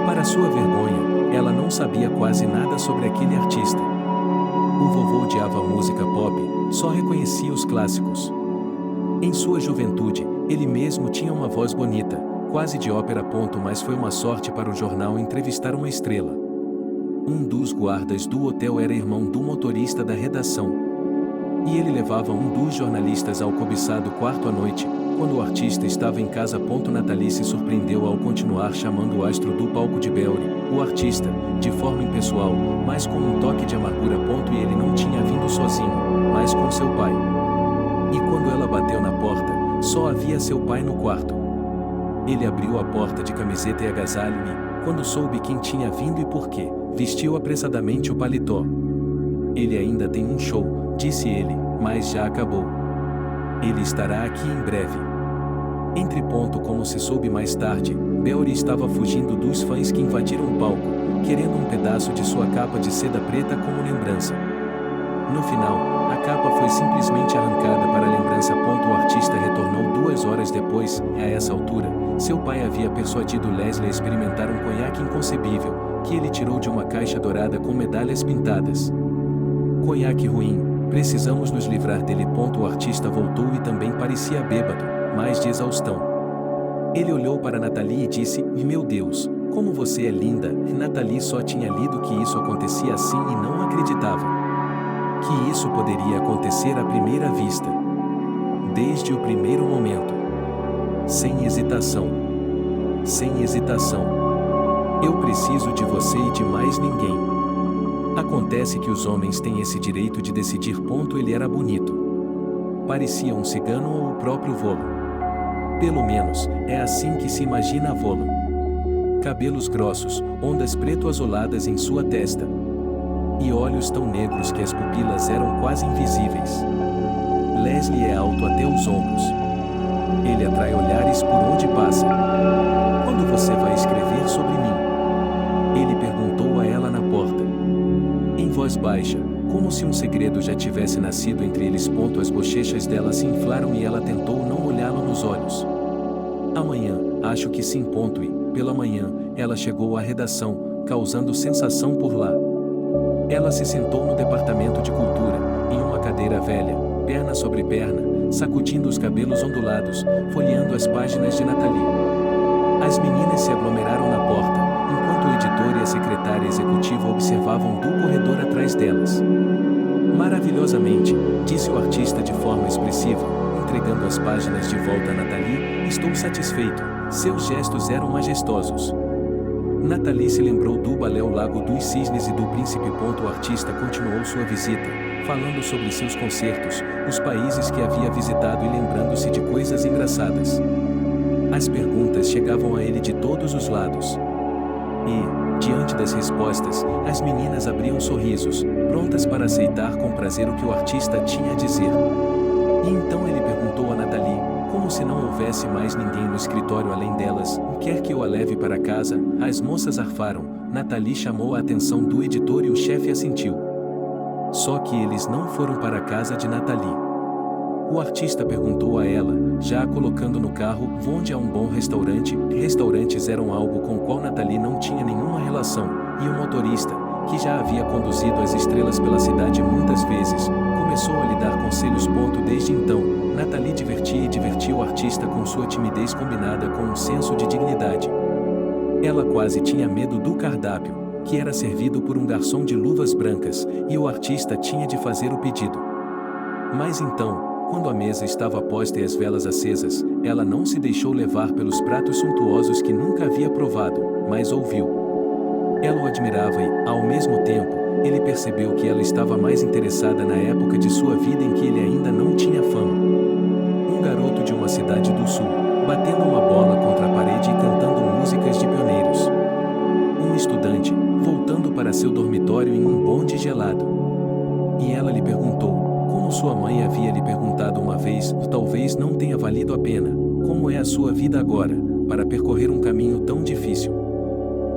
Para sua vergonha, ela não sabia quase nada sobre aquele artista. O vovô odiava música pop, só reconhecia os clássicos. Em sua juventude, ele mesmo tinha uma voz bonita, quase de ópera. Mas foi uma sorte para o jornal entrevistar uma estrela. Um dos guardas do hotel era irmão do motorista da redação. E ele levava um dos jornalistas ao cobiçado quarto à noite, quando o artista estava em casa. Nathalie se surpreendeu ao continuar chamando o astro do palco de Belry, o artista, de forma impessoal, mas com um toque de amargura. E ele não tinha vindo sozinho, mas com seu pai. E quando ela bateu na porta, só havia seu pai no quarto. Ele abriu a porta de camiseta e agasalho-me, quando soube quem tinha vindo e por quê, vestiu apressadamente o paletó. Ele ainda tem um show, disse ele, mas já acabou. Ele estará aqui em breve. Como se soube mais tarde, Beori estava fugindo dos fãs que invadiram o palco, querendo um pedaço de sua capa de seda preta como lembrança. No final, a capa foi simplesmente arrancada para a lembrança. O artista retornou 2 horas depois. A essa altura, seu pai havia persuadido Leslie a experimentar um conhaque inconcebível, que ele tirou de uma caixa dourada com medalhas pintadas. Conhaque ruim, precisamos nos livrar dele. O artista voltou e também parecia bêbado, mas de exaustão. Ele olhou para Natalie e disse: "Meu Deus, como você é linda!" Natalie só tinha lido que isso acontecia assim e não acreditava que isso poderia acontecer à primeira vista. Desde o primeiro momento. Sem hesitação. Sem hesitação. Eu preciso de você e de mais ninguém. Acontece que os homens têm esse direito de decidir. Ele era bonito. Parecia um cigano ou o próprio Volo. Pelo menos, é assim que se imagina Volo. Cabelos grossos, ondas preto-azuladas em sua testa. E olhos tão negros que as pupilas eram quase invisíveis. Leslie é alto até os ombros. Ele atrai olhares por onde passa. Quando você vai escrever sobre mim? Ele perguntou a ela na porta. Em voz baixa, como se um segredo já tivesse nascido entre eles. As bochechas dela se inflaram e ela tentou não olhá-lo nos olhos. Amanhã, acho que sim. E, pela manhã, ela chegou à redação, causando sensação por lá. Ela se sentou no departamento de cultura, em uma cadeira velha, perna sobre perna, sacudindo os cabelos ondulados, folheando as páginas de Natalie. As meninas se aglomeraram na porta, enquanto o editor e a secretária executiva observavam do corredor atrás delas. Maravilhosamente, disse o artista de forma expressiva, entregando as páginas de volta a Natalie, estou satisfeito, seus gestos eram majestosos. Natalie se lembrou do balé O Lago dos Cisnes e do Príncipe. O artista continuou sua visita, falando sobre seus concertos, os países que havia visitado e lembrando-se de coisas engraçadas. As perguntas chegavam a ele de todos os lados. E, diante das respostas, as meninas abriam sorrisos, prontas para aceitar com prazer o que o artista tinha a dizer. E então ele perguntou a Natalie, como se não houvesse mais ninguém no escritório além delas: "Quer que eu a leve para casa?" As moças arfaram. Natalie chamou a atenção do editor e o chefe assentiu. Só que eles não foram para a casa de Natalie. O artista perguntou a ela, já a colocando no carro, onde há um bom restaurante. Restaurantes eram algo com o qual Natalie não tinha nenhuma relação, e o motorista, que já havia conduzido as estrelas pela cidade muitas vezes, começou a lhe dar conselhos. Desde então, Natalie divertia e divertia o artista com sua timidez combinada com um senso de dignidade. Ela quase tinha medo do cardápio, que era servido por um garçom de luvas brancas, e o artista tinha de fazer o pedido. Mas então, quando a mesa estava posta e as velas acesas, ela não se deixou levar pelos pratos suntuosos que nunca havia provado, mas ouviu. Ela o admirava e, ao mesmo tempo, ele percebeu que ela estava mais interessada na época de sua vida em que ele ainda não tinha fama. Um garoto de uma cidade do sul, batendo uma bola contra a parede e cantando músicas de pioneiros. Um estudante, voltando para seu dormitório em um bonde gelado. E ela lhe perguntou, como sua mãe havia lhe perguntado uma vez, talvez não tenha valido a pena, como é a sua vida agora, para percorrer um caminho tão difícil.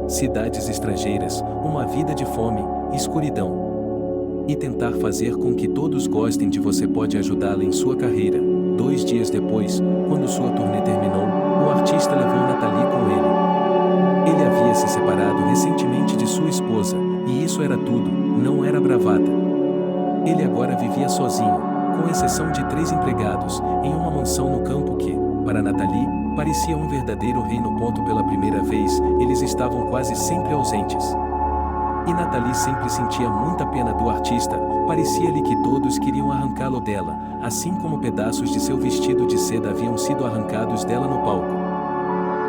Cidades estrangeiras, uma vida de fome, escuridão. E tentar fazer com que todos gostem de você pode ajudá-la em sua carreira. 2 dias depois, quando sua turnê terminou, o artista levou Natalie com ele. Ele havia se separado recentemente de sua esposa, e isso era tudo, não era bravata. Ele agora vivia sozinho, com exceção de 3 empregados, em uma mansão no campo que, para Natalie, parecia um verdadeiro reino. Pela primeira vez, eles estavam quase sempre ausentes. E Natalie sempre sentia muita pena do artista, parecia-lhe que todos queriam arrancá-lo dela, assim como pedaços de seu vestido de seda haviam sido arrancados dela no palco.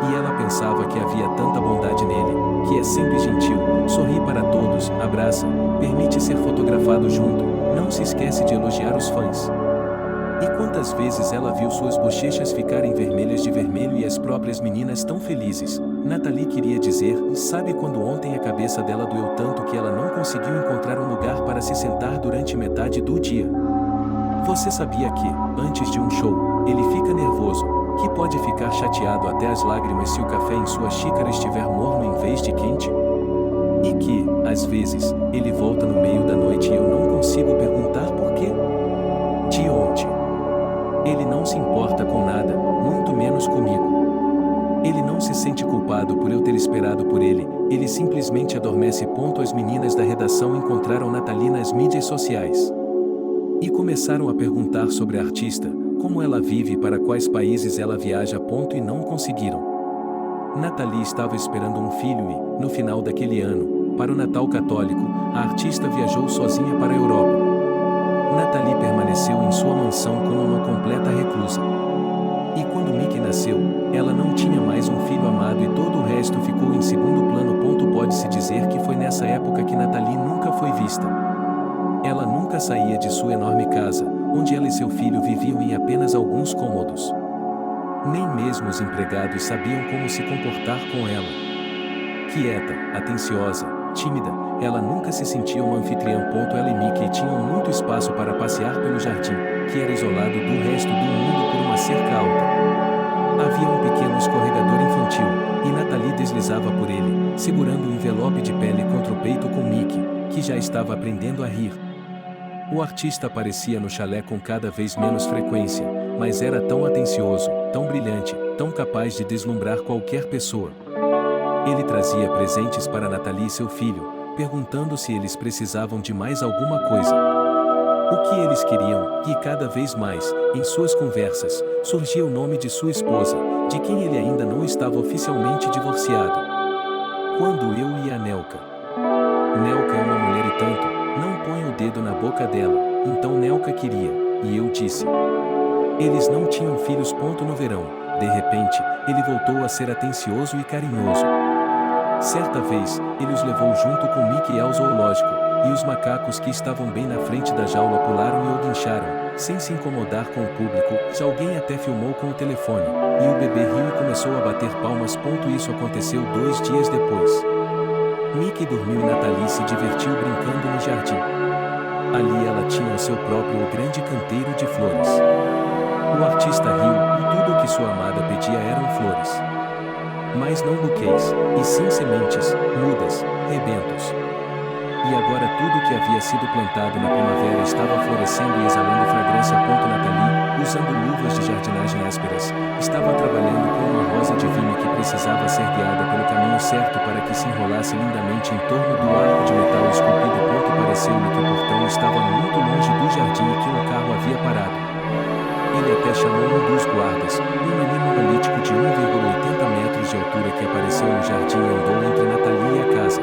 E ela pensava que havia tanta bondade nele, que é sempre gentil, sorri para todos, abraça, permite ser fotografado junto, não se esquece de elogiar os fãs. E quantas vezes ela viu suas bochechas ficarem vermelhas de vermelho e as próprias meninas tão felizes. Nathalie queria dizer, sabe quando ontem a cabeça dela doeu tanto que ela não conseguiu encontrar um lugar para se sentar durante metade do dia? Você sabia que, antes de um show, ele fica nervoso, que pode ficar chateado até as lágrimas se o café em sua xícara estiver morno em vez de quente? E que, às vezes, ele volta no meio da noite e eu não consigo perguntar por quê? De onde? Ele não se importa com nada, muito menos comigo. Ele não se sente culpado por eu ter esperado por ele, ele simplesmente adormece. As meninas da redação encontraram Nathalie nas mídias sociais. E começaram a perguntar sobre a artista, como ela vive e para quais países ela viaja. E não conseguiram. Nathalie estava esperando um filho e, no final daquele ano, para o Natal católico, a artista viajou sozinha para a Europa. Nathalie permaneceu em sua mansão como uma completa reclusa. E quando Mickey nasceu, ela não tinha mais um filho amado e todo o resto ficou em segundo plano. Pode-se dizer que foi nessa época que Nathalie nunca foi vista. Ela nunca saía de sua enorme casa, onde ela e seu filho viviam em apenas alguns cômodos. Nem mesmo os empregados sabiam como se comportar com ela. Quieta, atenciosa, tímida, ela nunca se sentia uma anfitriã. Ela e Mickey tinham muito espaço para passear pelo jardim, que era isolado do resto do mundo por uma cerca alta. Havia um pequeno escorregador infantil, e Nathalie deslizava por ele, segurando um envelope de pele contra o peito com Mickey, que já estava aprendendo a rir. O artista aparecia no chalé com cada vez menos frequência, mas era tão atencioso, tão brilhante, tão capaz de deslumbrar qualquer pessoa. Ele trazia presentes para Nathalie e seu filho, perguntando se eles precisavam de mais alguma coisa. O que eles queriam, e cada vez mais, em suas conversas, surgia o nome de sua esposa, de quem ele ainda não estava oficialmente divorciado. Quando eu e a Nelka. Nelka é uma mulher e tanto, não põe o dedo na boca dela, então Nelka queria, e eu disse. Eles não tinham filhos. No verão, de repente, ele voltou a ser atencioso e carinhoso. Certa vez, ele os levou junto com Mickey ao zoológico, e os macacos que estavam bem na frente da jaula pularam e o guincharam, sem se incomodar com o público. Alguém até filmou com o telefone, e o bebê riu e começou a bater palmas. Isso aconteceu 2 dias depois. Mickey dormiu e Nathalie se divertiu brincando no jardim. Ali ela tinha o seu próprio grande canteiro de flores. O artista riu, e tudo o que sua amada pedia eram flores. Mas não buquês, e sim sementes, mudas, rebentos. E agora tudo que havia sido plantado na primavera estava florescendo e exalando fragrância. Nathalie, usando luvas de jardinagem ásperas, estava trabalhando com uma rosa divina que precisava ser guiada pelo caminho certo para que se enrolasse lindamente em torno do arco de metal esculpido. Pareceu-lhe que o portão estava muito longe do jardim e que um carro havia parado. Ele até chamou um dos guardas, um menino monolítico de 1,80 metros de altura que apareceu no jardim e andou entre Nathalie e a casa.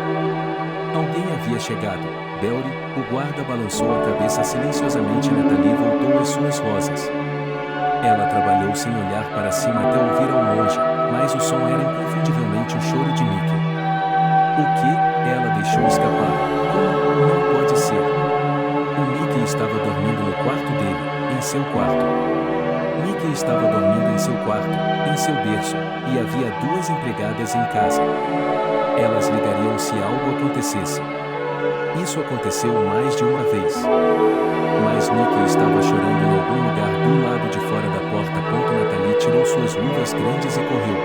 Alguém havia chegado. Belry, o guarda balançou a cabeça silenciosamente e Nathalie voltou às suas rosas. Ela trabalhou sem olhar para cima até ouvir ao longe, mas o som era inconfundivelmente o choro de Mickey. O que? Ela deixou escapar. Como? Não pode ser. O Mickey estava dormindo no quarto dele, em seu quarto. Mickey estava dormindo em seu quarto, em seu berço, e havia 2 empregadas em casa. Elas ligariam se algo acontecesse. Isso aconteceu mais de uma vez. Mas Mickey estava chorando em algum lugar do lado de fora da porta. Nathalie tirou suas luvas grandes e correu.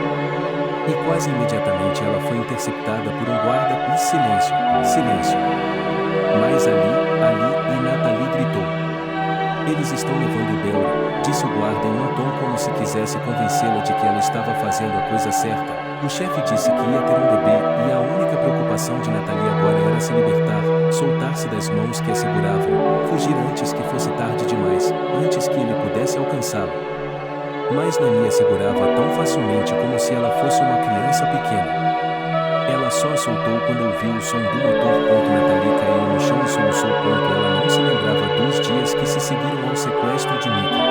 E quase imediatamente ela foi interceptada por um guarda. E silêncio, silêncio. Mas ali, e Nathalie gritou. Eles estão levando o Belry, disse o guarda em um tom como se quisesse convencê-la de que ela estava fazendo a coisa certa. O chefe disse que ia ter um bebê, e a única preocupação de Nathalie agora era se libertar, soltar-se das mãos que a seguravam, fugir antes que fosse tarde demais, antes que ele pudesse alcançá-la. Mas Nani a segurava tão facilmente como se ela fosse uma criança pequena. Ela só a soltou quando ouviu o som do motor. Nathalie caiu no chão e soluçou. Ela não se lembrava dos dias que se seguiram ao sequestro de Mickey.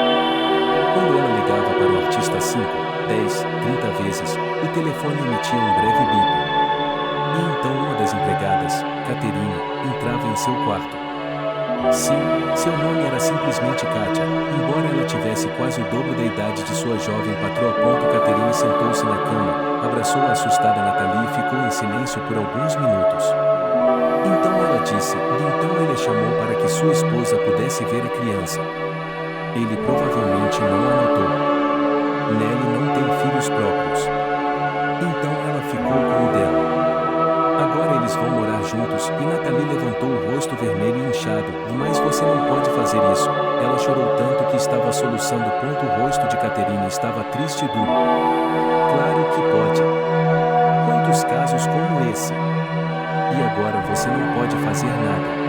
Quando ela ligava para o artista 5, 10, 30 vezes, o telefone emitia um breve bip. E então uma das empregadas, Caterine, entrava em seu quarto. Sim, seu nome era simplesmente Katia, embora ela tivesse quase o dobro da idade de sua jovem patroa. Catherine sentou-se na cama, abraçou a assustada Natalie e ficou em silêncio por alguns minutos. Então ela disse, então ele a chamou para que sua esposa pudesse ver a criança. Ele provavelmente não a notou. Nelly não tem filhos próprios. Então ela ficou com o dela. Agora eles vão morar juntos, e Natalie levantou o rosto vermelho e inchado. Mas você não pode fazer isso. Ela chorou tanto que estava soluçando. O rosto de Catherine estava triste e duro. Claro que pode. Quantos casos como esse? E agora você não pode fazer nada.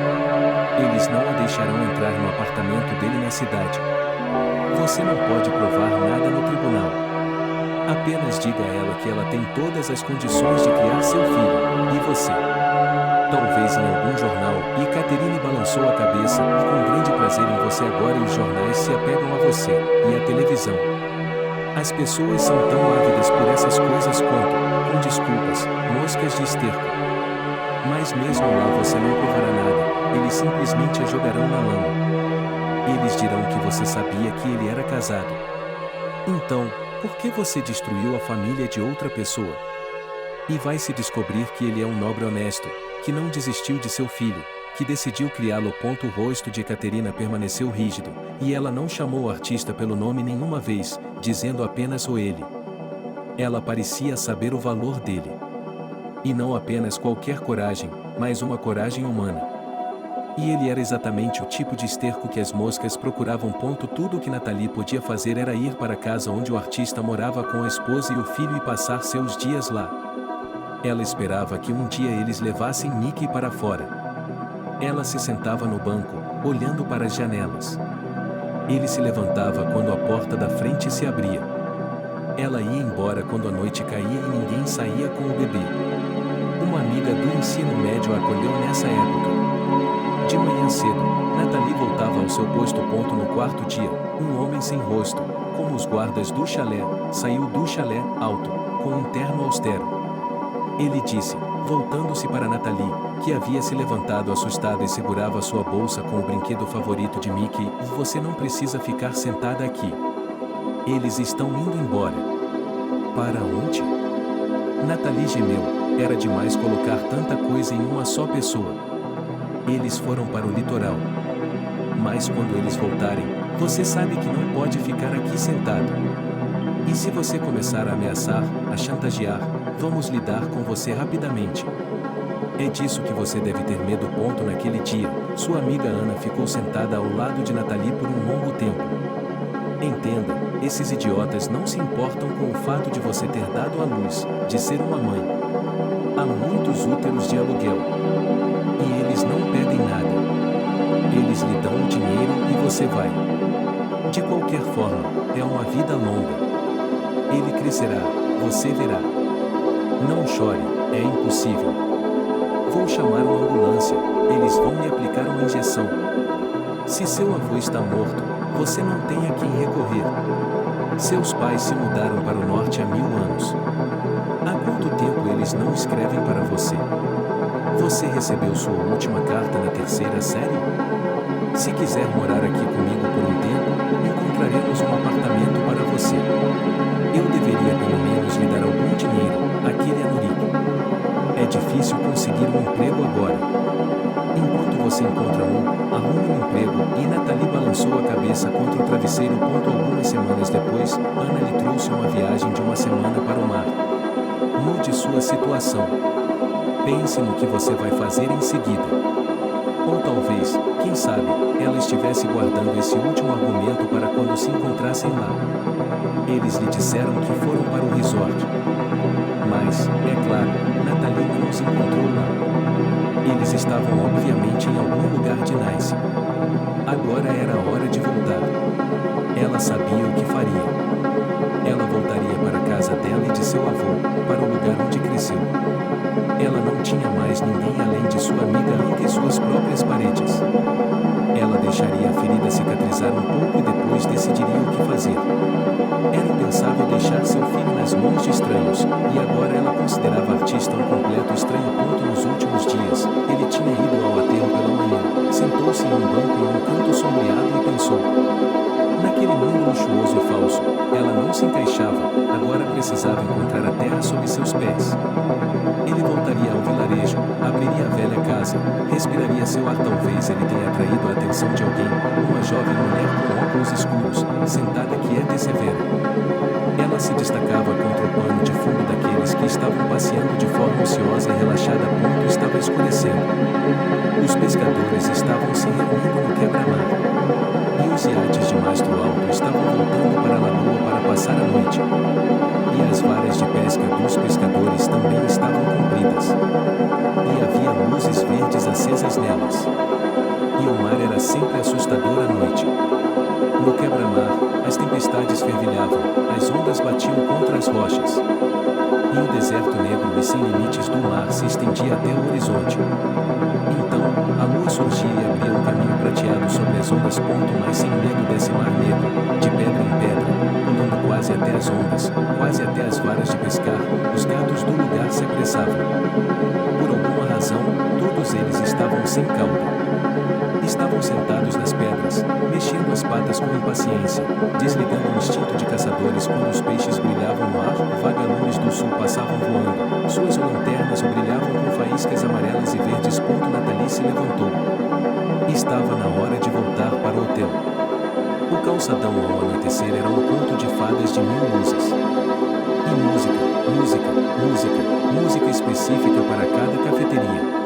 Eles não a deixarão entrar no apartamento dele na cidade. Você não pode provar nada no tribunal. Apenas diga a ela que ela tem todas as condições de criar seu filho, e você? Talvez em algum jornal, e Catherine balançou a cabeça, e com grande prazer em você agora e os jornais se apegam a você, e a televisão. As pessoas são tão ávidas por essas coisas quanto, com desculpas, moscas de esterco. Mas mesmo lá você não provará nada, eles simplesmente a jogarão na lama. Eles dirão que você sabia que ele era casado. Então, por que você destruiu a família de outra pessoa? E vai se descobrir que ele é um nobre honesto, que não desistiu de seu filho, que decidiu criá-lo. O rosto de Caterina permaneceu rígido, e ela não chamou o artista pelo nome nenhuma vez, dizendo apenas o ele. Ela parecia saber o valor dele. E não apenas qualquer coragem, mas uma coragem humana. E ele era exatamente o tipo de esterco que as moscas procuravam. Tudo o que Natalie podia fazer era ir para a casa onde o artista morava com a esposa e o filho e passar seus dias lá. Ela esperava que um dia eles levassem Mickey para fora. Ela se sentava no banco, olhando para as janelas. Ele se levantava quando a porta da frente se abria. Ela ia embora quando a noite caía e ninguém saía com o bebê. Uma amiga do ensino médio a acolheu nessa época. De manhã cedo, Natalie voltava ao seu posto. No quarto dia, um homem sem rosto, como os guardas do chalé, saiu do chalé, alto, com um terno austero. Ele disse, voltando-se para Natalie, que havia se levantado assustada e segurava sua bolsa com o brinquedo favorito de Mickey, você não precisa ficar sentada aqui. Eles estão indo embora. Para onde? Natalie gemeu, era demais colocar tanta coisa em uma só pessoa. Eles foram para o litoral. Mas quando eles voltarem, você sabe que não pode ficar aqui sentado. E se você começar a ameaçar, a chantagear, vamos lidar com você rapidamente. É disso que você deve ter medo. Naquele dia, sua amiga Ana ficou sentada ao lado de Natalie por um longo tempo. Entenda, esses idiotas não se importam com o fato de você ter dado à luz, de ser uma mãe. Há muitos úteros de aluguel. E eles não pedem nada. Eles lhe dão o dinheiro e você vai. De qualquer forma, é uma vida longa. Ele crescerá, você verá. Não chore, é impossível. Vou chamar uma ambulância, eles vão lhe aplicar uma injeção. Se seu avô está morto, você não tem a quem recorrer. Seus pais se mudaram para o norte há 1000 anos. Há quanto tempo eles não escrevem para você? Você recebeu sua última carta na 3ª série? Se quiser morar aqui comigo por um tempo, encontraremos um apartamento para você. Eu deveria pelo menos lhe dar algum dinheiro, aquele é Nurique. É difícil conseguir um emprego agora. Enquanto você encontra arrume um emprego, e Natalie balançou a cabeça contra o travesseiro. Algumas semanas depois, Ana lhe trouxe uma viagem de uma semana para o mar. Mude sua situação. Pense no que você vai fazer em seguida. Ou talvez, quem sabe, ela estivesse guardando esse último argumento para quando se encontrassem lá. Eles lhe disseram que foram para o resort. Mas, é claro, Natalie não os encontrou lá. Eles estavam obviamente em algum lugar de Nice. Agora era a hora de voltar. Ela sabia o que faria. Ela voltaria para a casa dela e de seu avô, para o lugar onde cresceu. Ela não tinha mais ninguém além de sua amiga Anka e suas próprias paredes. Ela deixaria a ferida cicatrizar um pouco e depois decidiria o que fazer. Era impensável deixar seu filho nas mãos de estranhos, e agora ela considerava o artista um completo estranho. Nos últimos dias, ele tinha ido ao aterro pela manhã, sem sentou-se em um banco em um canto sombreado e pensou. Naquele mundo luxuoso e falso, ela não se encaixava, agora precisava encontrar a terra sob seus pés. Ele voltaria ao vilarejo, abriria a velha casa, respiraria seu ar. Talvez ele tenha atraído a atenção de alguém, uma jovem mulher com óculos escuros, sentada quieta e severa. Ela se destacava contra o pano de fundo daqueles que estavam passeando de forma ociosa e relaxada. Estava escurecendo. Os pescadores estavam se reunindo no quebra-mar. E os iates de mastro alto estavam voltando para a lagoa para passar a noite. E as varas de pesca dos pescadores também estavam compridas. E havia luzes verdes acesas nelas. E o mar era sempre assustador à noite. No quebra-mar, as tempestades fervilhavam, as ondas batiam contra as rochas. E o deserto negro e sem limites do mar se estendia até o horizonte. Então, a lua surgia e abria um caminho prateado sobre as ondas. Mas sem medo desse mar negro, de pedra em pedra, pulando quase até as ondas, quase até as varas de pescar, os gatos do lugar se apressavam. Por alguma razão, todos eles estavam sem cauda. Estavam sentados nas pedras, mexendo as patas com impaciência, desligando o instinto de caçadores quando os peixes brilhavam no ar. Vagalumes do sul passavam voando, suas lanternas brilhavam com faíscas amarelas e verdes. Nathalie se levantou. Estava na hora de voltar para o hotel. O calçadão ao anoitecer era um conto de fadas de 1000 luzes. E música, música, música, música específica para cada cafeteria.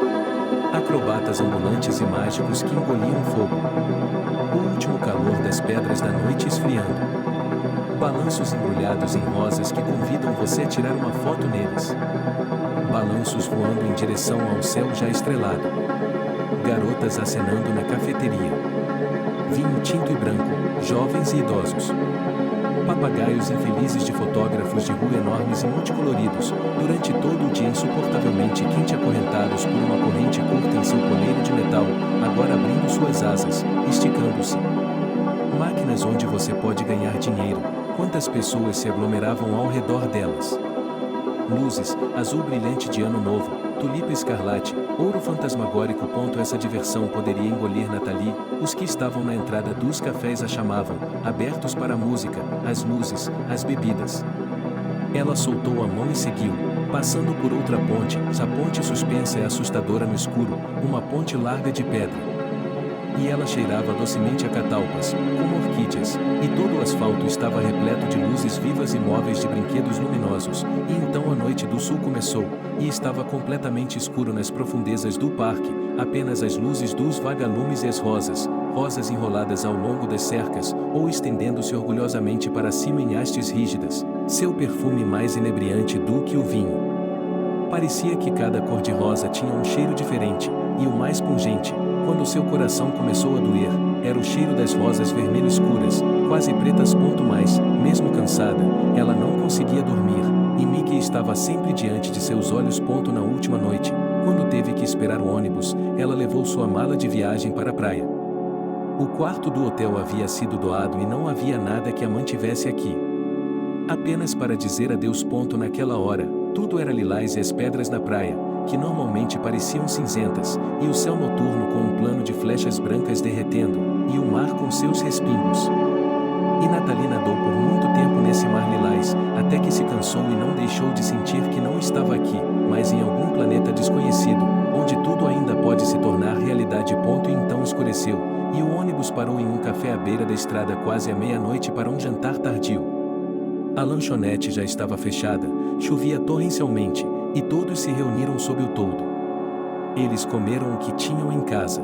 Acrobatas ambulantes e mágicos que engoliam fogo. O último calor das pedras da noite esfriando. Balanços embrulhados em rosas que convidam você a tirar uma foto neles. Balanços voando em direção ao céu já estrelado. Garotas acenando na cafeteria. Vinho tinto e branco, jovens e idosos. Papagaios infelizes de fotógrafos de rua enormes e multicoloridos, durante todo o dia insuportavelmente quente, acorrentados por uma corrente curta em seu coleiro de metal, agora abrindo suas asas, esticando-se. Máquinas onde você pode ganhar dinheiro, quantas pessoas se aglomeravam ao redor delas. Luzes, azul brilhante de ano novo, tulipa escarlate, ouro fantasmagórico. Essa diversão poderia engolir Nathalie. Os que estavam na entrada dos cafés a chamavam, abertos para a música, as luzes, as bebidas. Ela soltou a mão e seguiu, passando por outra ponte. A ponte suspensa é assustadora no escuro, uma ponte larga de pedra. E ela cheirava docemente a catalpas, como orquídeas, e todo o asfalto estava repleto de luzes vivas e móveis de brinquedos luminosos. E então a noite do sul começou, e estava completamente escuro nas profundezas do parque, apenas as luzes dos vagalumes e as rosas, rosas enroladas ao longo das cercas, ou estendendo-se orgulhosamente para cima em hastes rígidas, seu perfume mais inebriante do que o vinho. Parecia que cada cor-de-rosa tinha um cheiro diferente, e o mais pungente, quando seu coração começou a doer, era o cheiro das rosas vermelho escuras, quase pretas. Mas, mesmo cansada, ela não conseguia dormir, e Mickey estava sempre diante de seus olhos. Na última noite, quando teve que esperar o ônibus, ela levou sua mala de viagem para a praia. O quarto do hotel havia sido doado e não havia nada que a mantivesse aqui. Apenas para dizer adeus. Naquela hora, tudo era lilás e as pedras da praia, que normalmente pareciam cinzentas, e o céu noturno com um plano de flechas brancas derretendo, e o mar com seus respingos. E Nathalie nadou por muito tempo nesse mar lilás, até que se cansou e não deixou de sentir que não estava aqui, mas em algum planeta desconhecido, onde tudo ainda pode se tornar realidade. E então escureceu, e o ônibus parou em um café à beira da estrada quase à meia-noite para um jantar tardio. A lanchonete já estava fechada, chovia torrencialmente, e todos se reuniram sob o toldo. Eles comeram o que tinham em casa.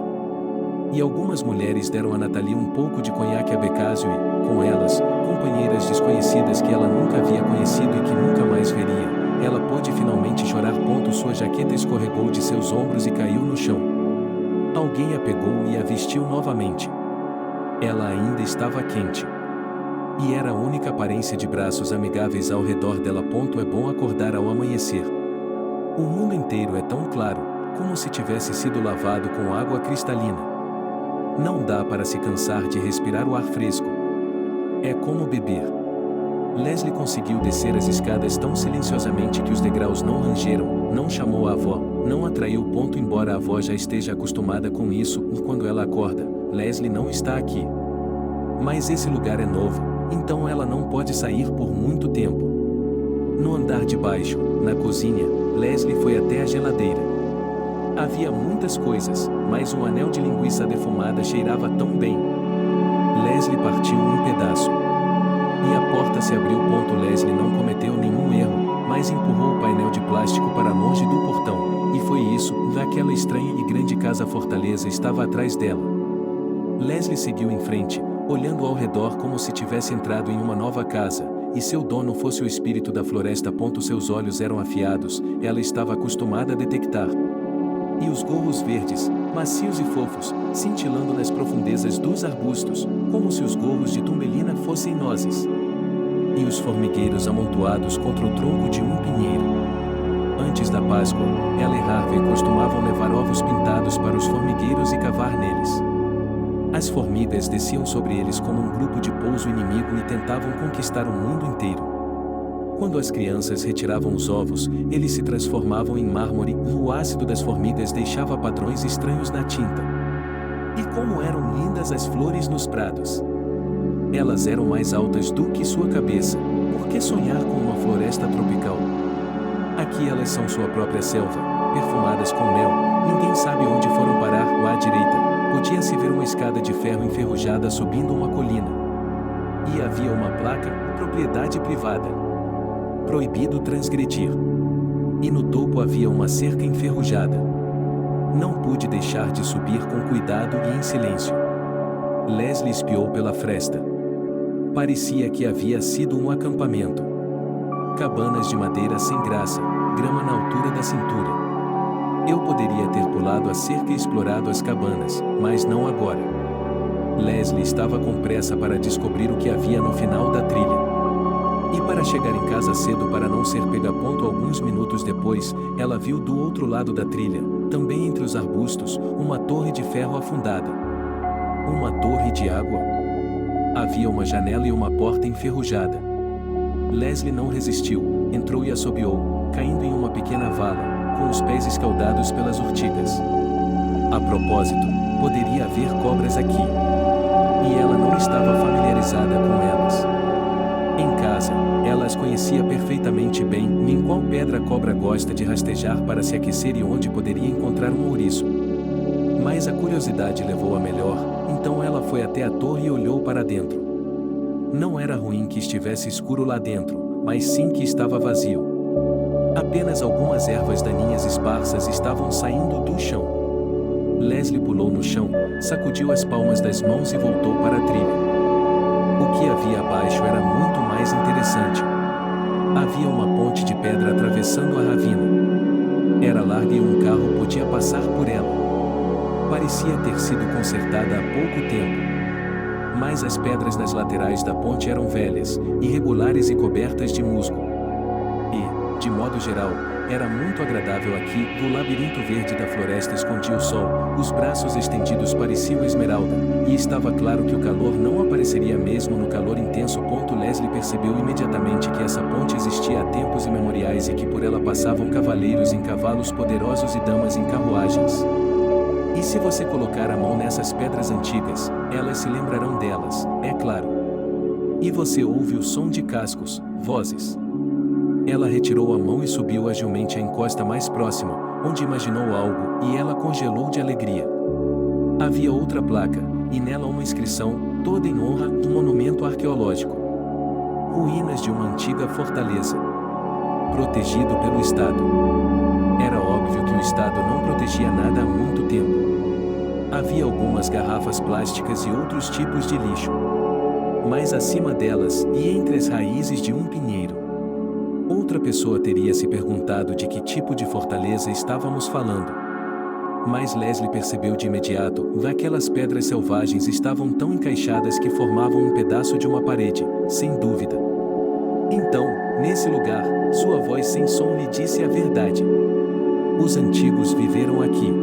E algumas mulheres deram a Nathalie um pouco de conhaque Abecásio e, com elas, companheiras desconhecidas que ela nunca havia conhecido e que nunca mais veria, ela pôde finalmente chorar. Sua jaqueta escorregou de seus ombros e caiu no chão. Alguém a pegou e a vestiu novamente. Ela ainda estava quente. E era a única aparência de braços amigáveis ao redor dela. É bom acordar ao amanhecer. O mundo inteiro é tão claro, como se tivesse sido lavado com água cristalina. Não dá para se cansar de respirar o ar fresco. É como beber. Leslie conseguiu descer as escadas tão silenciosamente que os degraus não rangeram, não chamou a avó, não atraiu. Embora a avó já esteja acostumada com isso, e quando ela acorda, Leslie não está aqui. Mas esse lugar é novo, então ela não pode sair por muito tempo. No andar de baixo, na cozinha, Leslie foi até a geladeira. Havia muitas coisas, mas um anel de linguiça defumada cheirava tão bem. Leslie partiu um pedaço. E a porta se abriu. Leslie não cometeu nenhum erro, mas empurrou o painel de plástico para longe do portão, e foi isso. Aquela estranha e grande casa-fortaleza estava atrás dela. Leslie seguiu em frente, olhando ao redor como se tivesse entrado em uma nova casa, e seu dono fosse o espírito da floresta. Seus olhos eram afiados, ela estava acostumada a detectar. E os gorros verdes, macios e fofos, cintilando nas profundezas dos arbustos, como se os gorros de Tumbelina fossem nozes. E os formigueiros amontoados contra o tronco de um pinheiro. Antes da Páscoa, ela e Harvey costumavam levar ovos pintados para os formigueiros e cavar neles. As formigas desciam sobre eles como um grupo de pouso inimigo e tentavam conquistar o mundo inteiro. Quando as crianças retiravam os ovos, eles se transformavam em mármore e o ácido das formigas deixava padrões estranhos na tinta. E como eram lindas as flores nos prados! Elas eram mais altas do que sua cabeça. Por que sonhar com uma floresta tropical? Aqui elas são sua própria selva, perfumadas com mel. Ninguém sabe onde foram parar. À direita, podia-se ver uma escada de ferro enferrujada subindo uma colina. E havia uma placa: propriedade privada. Proibido transgredir. E no topo havia uma cerca enferrujada. Não pude deixar de subir com cuidado e em silêncio. Leslie espiou pela fresta. Parecia que havia sido um acampamento. Cabanas de madeira sem graça, grama na altura da cintura. Eu poderia ter pulado a cerca e explorado as cabanas, mas não agora. Leslie estava com pressa para descobrir o que havia no final da trilha. E para chegar em casa cedo para não ser pega. Alguns minutos depois, ela viu do outro lado da trilha, também entre os arbustos, uma torre de ferro afundada. Uma torre de água? Havia uma janela e uma porta enferrujada. Leslie não resistiu, entrou e assobiou, caindo em uma pequena vala, com os pés escaldados pelas urtigas. A propósito, poderia haver cobras aqui. E ela não estava familiarizada com elas. Em casa, ela as conhecia perfeitamente bem, em qual pedra a cobra gosta de rastejar para se aquecer e onde poderia encontrar um ouriço. Mas a curiosidade levou a melhor, então ela foi até a torre e olhou para dentro. Não era ruim que estivesse escuro lá dentro, mas sim que estava vazio. Apenas algumas ervas daninhas esparsas estavam saindo do chão. Leslie pulou no chão, sacudiu as palmas das mãos e voltou para a trilha. O que havia abaixo era muito mais interessante. Havia uma ponte de pedra atravessando a ravina. Era larga e um carro podia passar por ela. Parecia ter sido consertada há pouco tempo. Mas as pedras nas laterais da ponte eram velhas, irregulares e cobertas de musgo. E, de modo geral, era muito agradável aqui. O labirinto verde da floresta escondia o sol, os braços estendidos pareciam esmeralda, e estava claro que o calor não apareceria mesmo no calor intenso. Leslie percebeu imediatamente que essa ponte existia há tempos imemoriais e que por ela passavam cavaleiros em cavalos poderosos e damas em carruagens. E se você colocar a mão nessas pedras antigas, elas se lembrarão delas, é claro. E você ouve o som de cascos, vozes. Ela retirou a mão e subiu agilmente à encosta mais próxima, onde imaginou algo, e ela congelou de alegria. Havia outra placa, e nela uma inscrição, toda em honra, um monumento arqueológico. Ruínas de uma antiga fortaleza. Protegido pelo Estado. Era óbvio que o Estado não protegia nada há muito tempo. Havia algumas garrafas plásticas e outros tipos de lixo. Mas acima delas, e entre as raízes de um pinheiro, outra pessoa teria se perguntado de que tipo de fortaleza estávamos falando. Mas Leslie percebeu de imediato, aquelas pedras selvagens estavam tão encaixadas que formavam um pedaço de uma parede, sem dúvida. Então, nesse lugar, sua voz sem som lhe disse a verdade. Os antigos viveram aqui.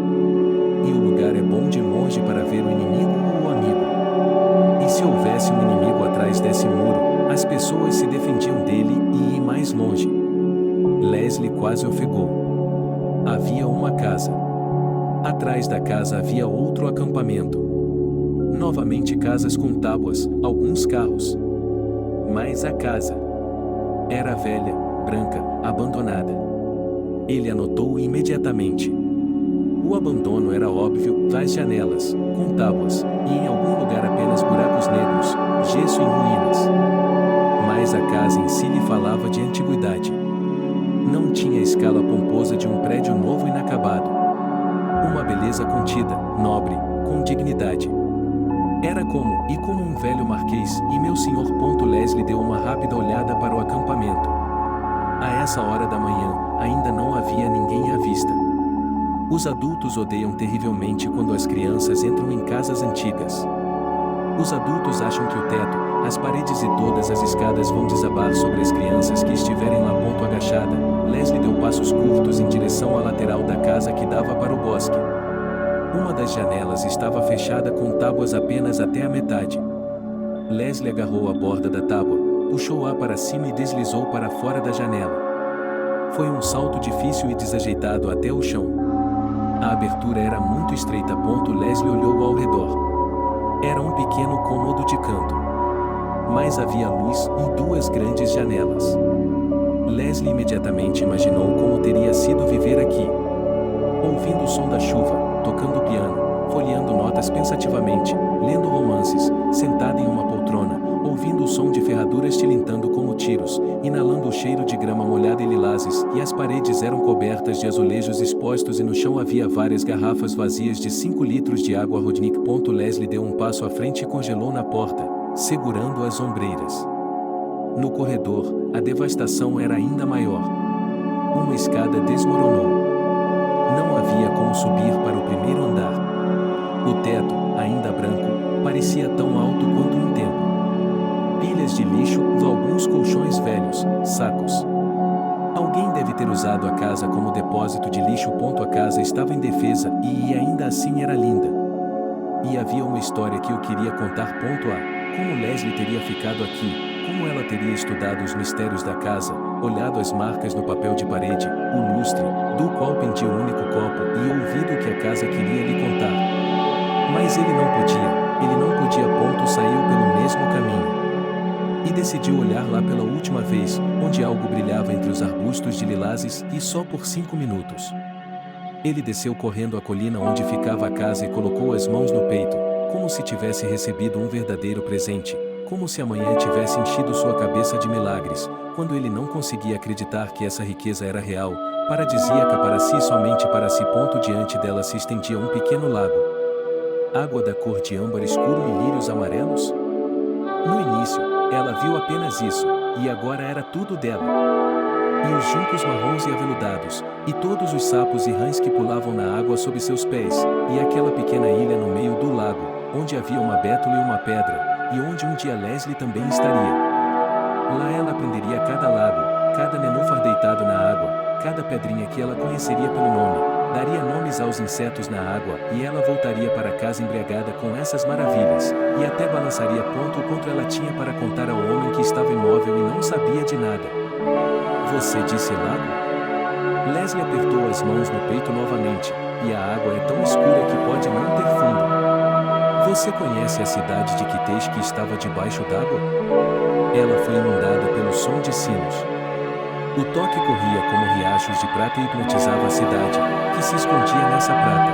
E o lugar é bom de longe para ver o inimigo ou o amigo. E se houvesse um inimigo atrás desse muro, as pessoas se defendiam dele e ir mais longe. Leslie quase ofegou. Havia uma casa. Atrás da casa havia outro acampamento. Novamente casas com tábuas, alguns carros. Mas a casa era velha, branca, abandonada. Ele anotou imediatamente. O abandono era óbvio, as janelas, com tábuas, e em algum lugar apenas buracos negros, gesso em ruínas. Mas a casa em si lhe falava de antiguidade. Não tinha a escala pomposa de um prédio novo inacabado. Uma beleza contida, nobre, com dignidade. Era como um velho marquês, e meu senhor. Leslie deu uma rápida olhada para o acampamento. A essa hora da manhã, ainda não havia ninguém à vista. Os adultos odeiam terrivelmente quando as crianças entram em casas antigas. Os adultos acham que o teto, as paredes e todas as escadas vão desabar sobre as crianças que estiverem lá. Agachada, Leslie deu passos curtos em direção à lateral da casa que dava para o bosque. Uma das janelas estava fechada com tábuas apenas até a metade. Leslie agarrou a borda da tábua, puxou-a para cima e deslizou para fora da janela. Foi um salto difícil e desajeitado até o chão. A abertura era muito estreita. Leslie olhou ao redor. Era um pequeno cômodo de canto. Mas havia luz em duas grandes janelas. Leslie imediatamente imaginou como teria sido viver aqui. Ouvindo o som da chuva, tocando piano, folheando notas pensativamente, lendo romances, sentada em uma poltrona, ouvindo o som de ferraduras tilintando como tiros, inalando o cheiro de grama molhada e lilazes, e as paredes eram cobertas de azulejos expostos e no chão havia várias garrafas vazias de 5 litros de água Rodnik. Leslie deu um passo à frente e congelou na porta, segurando as ombreiras. No corredor, a devastação era ainda maior. Uma escada desmoronou. Não havia como subir para o primeiro andar. O teto, ainda branco, parecia tão alto quanto um templo. Pilhas de lixo, alguns colchões velhos, sacos. Alguém deve ter usado a casa como depósito de lixo. A casa estava indefesa e ainda assim era linda. E havia uma história que eu queria contar. Como Leslie teria ficado aqui. Como ela teria estudado os mistérios da casa, olhado as marcas no papel de parede, o lustre, do qual pendia o único copo, e ouvido o que a casa queria lhe contar. Mas ele não podia. Saiu pelo mesmo caminho. E decidiu olhar lá pela última vez, onde algo brilhava entre os arbustos de lilazes, e só por 5 minutos. Ele desceu correndo a colina onde ficava a casa e colocou as mãos no peito, como se tivesse recebido um verdadeiro presente. Como se amanhã tivesse enchido sua cabeça de milagres, quando ele não conseguia acreditar que essa riqueza era real, paradisíaca para si e somente para si. Diante dela se estendia um pequeno lago. Água da cor de âmbar escuro e lírios amarelos? No início, ela viu apenas isso, e agora era tudo dela. E os juncos marrons e aveludados, e todos os sapos e rãs que pulavam na água sob seus pés, e aquela pequena ilha no meio do lago, onde havia uma bétula e uma pedra, e onde um dia Leslie também estaria. Lá ela aprenderia cada lago, cada nenúfar deitado na água, cada pedrinha que ela conheceria pelo nome, daria nomes aos insetos na água, e ela voltaria para casa embriagada com essas maravilhas, e até balançaria o quanto ela tinha para contar ao homem que estava imóvel e não sabia de nada. Você disse lago? Leslie apertou as mãos no peito novamente, e a água é tão escura que pode não ter fundo. Você conhece a cidade de Kitej que estava debaixo d'água? Ela foi inundada pelo som de sinos. O toque corria como riachos de prata e hipnotizava a cidade, que se escondia nessa prata.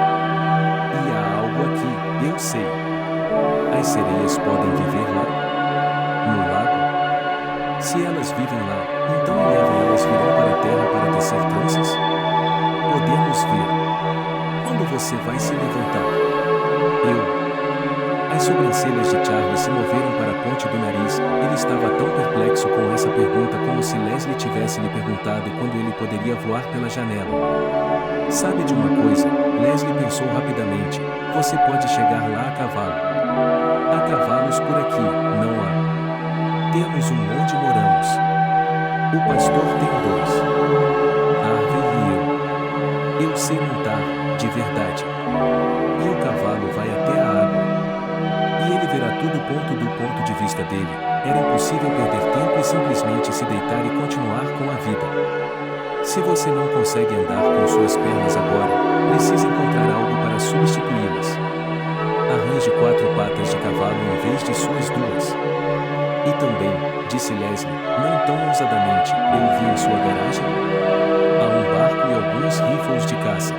E há algo aqui, eu sei. As sereias podem viver lá? No lago? Se elas vivem lá, então em breve elas virão para a terra para tecer tranças? Podemos ver. Quando você vai se levantar? As sobrancelhas de Charlie se moveram para a ponte do nariz. Ele estava tão perplexo com essa pergunta como se Leslie tivesse lhe perguntado quando ele poderia voar pela janela. Sabe de uma coisa? Leslie pensou rapidamente. Você pode chegar lá a cavalo. Há cavalos por aqui, não há? Temos um onde moramos. O pastor tem 2. Harvey e eu. Eu sei montar, de verdade. E o cavalo vai até a água. E ele verá tudo. Do ponto de vista dele, era impossível perder tempo e simplesmente se deitar e continuar com a vida. Se você não consegue andar com suas pernas agora, precisa encontrar algo para substituí-las. Arranje 4 patas de cavalo em vez de suas 2. E também, disse Leslie, não tão ousadamente, eu vi em sua garagem? Há um barco e alguns rifles de caça.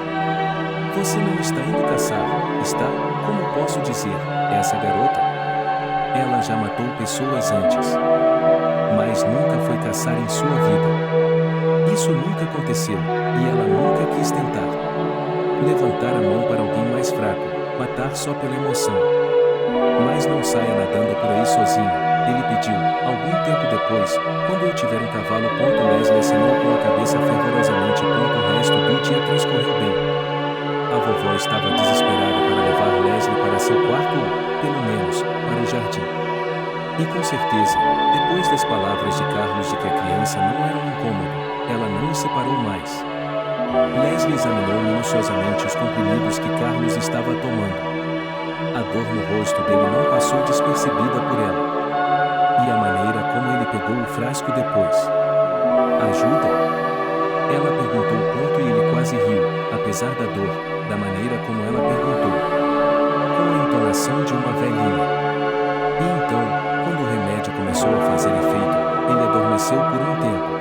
Você não está indo caçar, está, como posso dizer, essa garota? Ela já matou pessoas antes. Mas nunca foi caçar em sua vida. Isso nunca aconteceu, e ela nunca quis tentar. Levantar a mão para alguém mais fraco, matar só pela emoção. Mas não saia nadando por aí sozinho, ele pediu, algum tempo depois, quando eu tiver um cavalo. Leslie assinou com a cabeça fervorosamente. O resto do dia transcorreu bem. A vovó estava desesperada para levar Leslie para seu quarto ou, pelo menos, para o jardim. E com certeza, depois das palavras de Carlos de que a criança não era um incômodo, ela não o separou mais. Leslie examinou minuciosamente os comprimidos que Carlos estava tomando. A dor no rosto dele não passou despercebida por ela. E a maneira como ele pegou o frasco depois. Ajuda? Ela perguntou e ele quase riu, apesar da dor, da maneira como ela perguntou. Com a entonação de uma velhinha. E então, quando o remédio começou a fazer efeito, ele adormeceu por um tempo.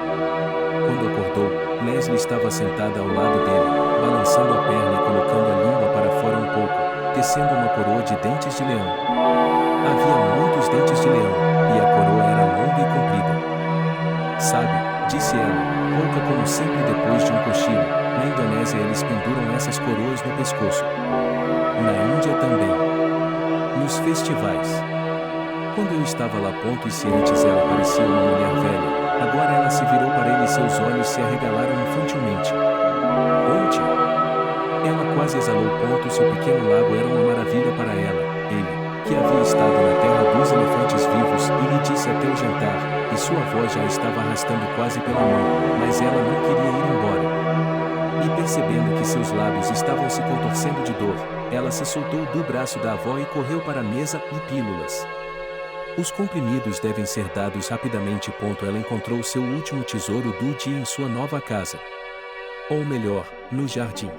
Quando acordou, Leslie estava sentada ao lado dele, balançando a perna e colocando a língua para fora um pouco, tecendo uma coroa de dentes de leão. Havia muitos dentes de leão, e a coroa era longa e comprida. Sabe, disse ela, rouca como sempre depois de um cochilo, na Indonésia eles penduram essas coroas no pescoço. Na Índia também. Nos festivais. Quando eu estava lá e se antes ela parecia uma mulher velha, agora ela se virou para ele e seus olhos se arregalaram infantilmente. Onde? Ela quase exalou. Seu pequeno lago era uma maravilha para ela, ele, que havia estado na terra dos elefantes vivos, e lhe disse até o jantar, e sua avó já estava arrastando quase pela mão, mas ela não queria ir embora. E percebendo que seus lábios estavam se contorcendo de dor, ela se soltou do braço da avó e correu para a mesa e pílulas. Os comprimidos devem ser dados rapidamente. Ela encontrou seu último tesouro do dia em sua nova casa. Ou melhor, no jardim.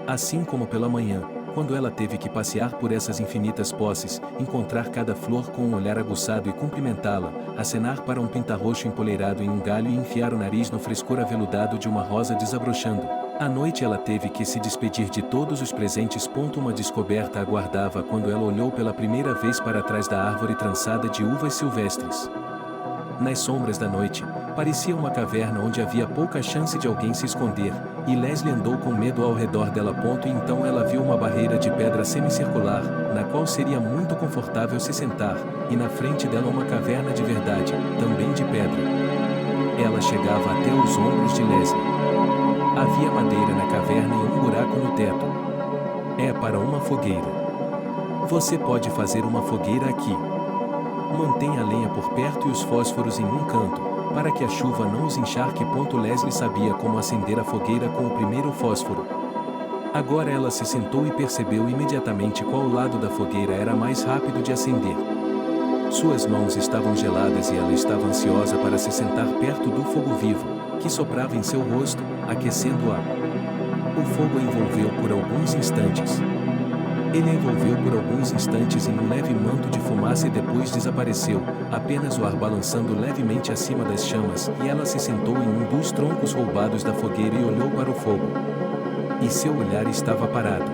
Assim como pela manhã, quando ela teve que passear por essas infinitas posses, encontrar cada flor com um olhar aguçado e cumprimentá-la, acenar para um pintarroxo empoleirado em um galho e enfiar o nariz no frescor aveludado de uma rosa desabrochando. À noite ela teve que se despedir de todos os presentes. Uma descoberta aguardava quando ela olhou pela primeira vez para trás da árvore trançada de uvas silvestres. Nas sombras da noite, parecia uma caverna onde havia pouca chance de alguém se esconder, e Leslie andou com medo ao redor dela. E então ela viu uma barreira de pedra semicircular, na qual seria muito confortável se sentar, e na frente dela uma caverna de verdade, também de pedra. Ela chegava até os ombros de Leslie. Havia madeira na caverna e um buraco no teto. É para uma fogueira. Você pode fazer uma fogueira aqui. Mantenha a lenha por perto e os fósforos em um canto, para que a chuva não os encharque. Leslie sabia como acender a fogueira com o primeiro fósforo. Agora ela se sentou e percebeu imediatamente qual lado da fogueira era mais rápido de acender. Suas mãos estavam geladas e ela estava ansiosa para se sentar perto do fogo vivo, que soprava em seu rosto, aquecendo-a. O fogo a envolveu por alguns instantes. Ele a envolveu por alguns instantes em um leve manto de fumaça e depois desapareceu, apenas o ar balançando levemente acima das chamas, e ela se sentou em um dos troncos roubados da fogueira e olhou para o fogo. E seu olhar estava parado.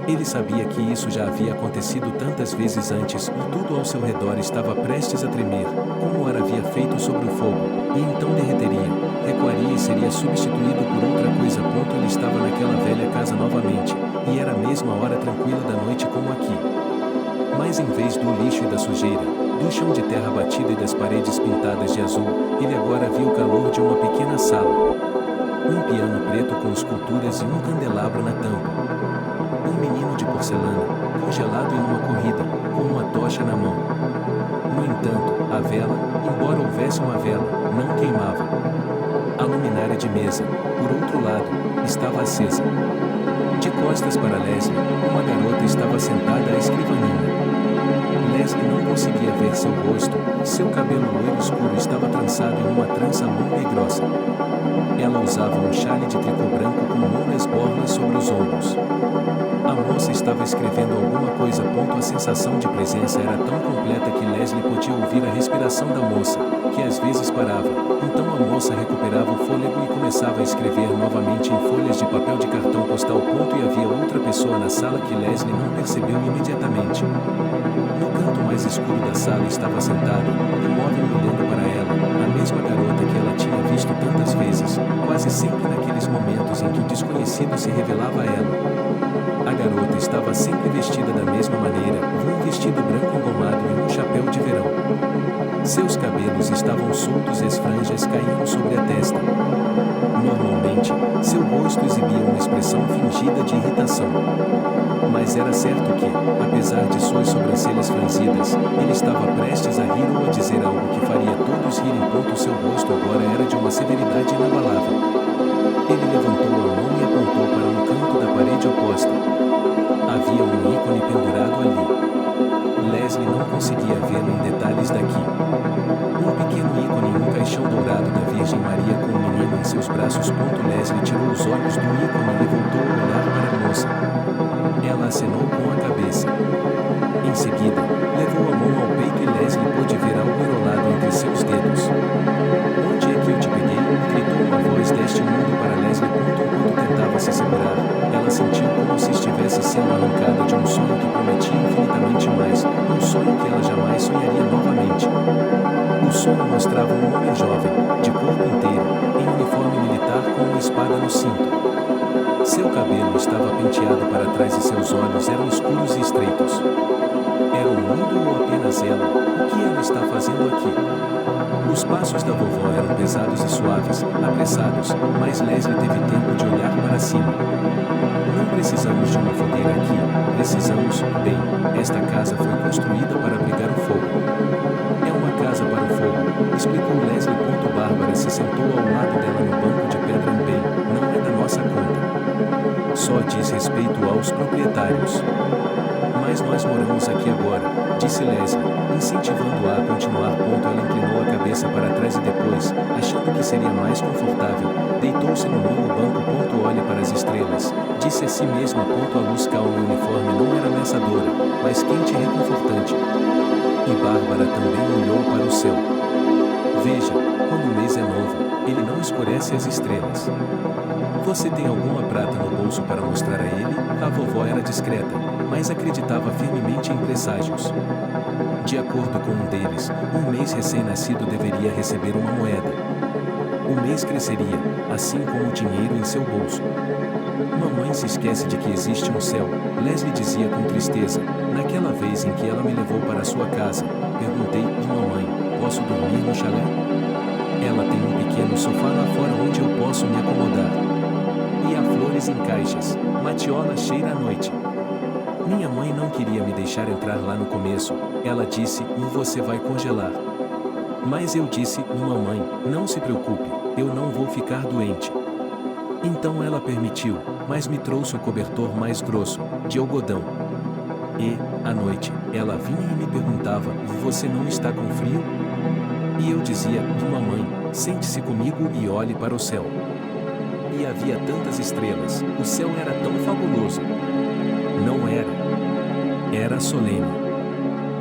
Ele sabia que isso já havia acontecido tantas vezes antes, e tudo ao seu redor estava prestes a tremer, como o ar havia feito sobre o fogo, e então derreteria, recuaria e seria substituído por outra coisa. Ele estava naquela velha casa novamente, e era mesmo a hora tranquila da noite como aqui. Mas em vez do lixo e da sujeira, do chão de terra batida e das paredes pintadas de azul, ele agora viu o calor de uma pequena sala. Um piano preto com esculturas e um candelabro na tampa. Um menino de porcelana, congelado em uma corrida, com uma tocha na mão. No entanto, a vela, embora houvesse uma vela, não queimava. A luminária de mesa, por outro lado, estava acesa. De costas para Leslie, uma garota estava sentada à escrivaninha. Leslie não conseguia ver seu rosto, seu cabelo loiro escuro estava trançado em uma trança longa e grossa. Ela usava um chale de tricô branco com longas borlas sobre os ombros. A moça estava escrevendo alguma coisa. A sensação de presença era tão completa que Leslie podia ouvir a respiração da moça, que às vezes parava. Então a moça recuperava o fôlego e começava a escrever novamente em folhas de papel de cartão postal. E havia outra pessoa na sala que Leslie não percebeu imediatamente. No canto mais escuro da sala estava sentada, imóvel olhando para ela, a mesma garota que ela tinha visto tantas vezes, quase sempre naqueles momentos em que o desconhecido se revelava a ela. A garota estava sempre vestida da mesma maneira, um vestido branco engomado e um chapéu de verão. Seus cabelos estavam soltos e as franjas caíam sobre a testa. Normalmente, seu rosto exibia uma expressão fingida de irritação. Mas era certo que, apesar de suas sobrancelhas franzidas, ele estava prestes a rir ou a dizer algo que faria todos rirem. Seu rosto agora era de uma severidade inabalável. Ele levantou a mão e apontou para um canto da parede oposta. Havia um ícone pendurado ali. Leslie não conseguia vê-lo em detalhes daqui. Um pequeno ícone em um caixão dourado da Virgem Maria com o menino em seus braços. Leslie tirou os olhos do ícone e voltou a olhar para a moça. Ela acenou com a cabeça. Em seguida, levou a mão ao peito e Leslie pôde ver algo enrolado entre seus dedos. "Onde é que eu te peguei?" gritou uma voz deste mundo para Leslie. Enquanto tentava se segurar, ela sentiu como se estivesse sendo arrancada de um sonho que prometia infinitamente mais, um sonho que ela jamais sonharia novamente. O sonho mostrava um homem jovem, de corpo inteiro, em uniforme militar com uma espada no cinto. Seu cabelo estava penteado para trás e seus olhos eram escuros e estreitos. Era o mundo ou apenas ela? O que ela está fazendo aqui? Os passos da vovó eram pesados e suaves, apressados, mas Leslie teve tempo de olhar para cima. "Não precisamos de uma fogueira aqui, precisamos, bem, esta casa foi construída para abrigar o fogo." "É uma casa para o fogo", explicou Leslie. Bárbara se sentou ao lado dela no banco de pedra. "Bem, não é da nossa conta. Só diz respeito aos proprietários. Mas nós moramos aqui agora", disse Leslie, incentivando-a a continuar. Ela inclinou a cabeça para trás e depois, achando que seria mais confortável, deitou-se no longo banco. "Olhe para as estrelas", disse a si mesma. A luz calma e o uniforme não era ameaçadora, mas quente e reconfortante. E Bárbara também olhou para o céu. "Veja, quando o mês é novo, ele não escurece as estrelas." "Você tem alguma prata no bolso para mostrar a ele?" A vovó era discreta, mas acreditava firmemente em presságios. De acordo com um deles, um mês recém-nascido deveria receber uma moeda. O mês cresceria, assim como o dinheiro em seu bolso. "Mamãe se esquece de que existe um céu", Leslie dizia com tristeza. "Naquela vez em que ela me levou para sua casa, perguntei: Mamãe, posso dormir no chalé? Ela tem um pequeno sofá lá fora onde eu posso me acomodar. E há flores em caixas, matiola cheira à noite." Minha mãe não queria me deixar entrar lá no começo. Ela disse: "Você vai congelar." Mas eu disse: "Mamãe, não se preocupe, eu não vou ficar doente." Então ela permitiu, mas me trouxe o cobertor mais grosso, de algodão. E, à noite, ela vinha e me perguntava: "Você não está com frio?" E eu dizia: "Mamãe, sente-se comigo e olhe para o céu." E havia tantas estrelas, o céu era tão fabuloso. Não era. Era solene.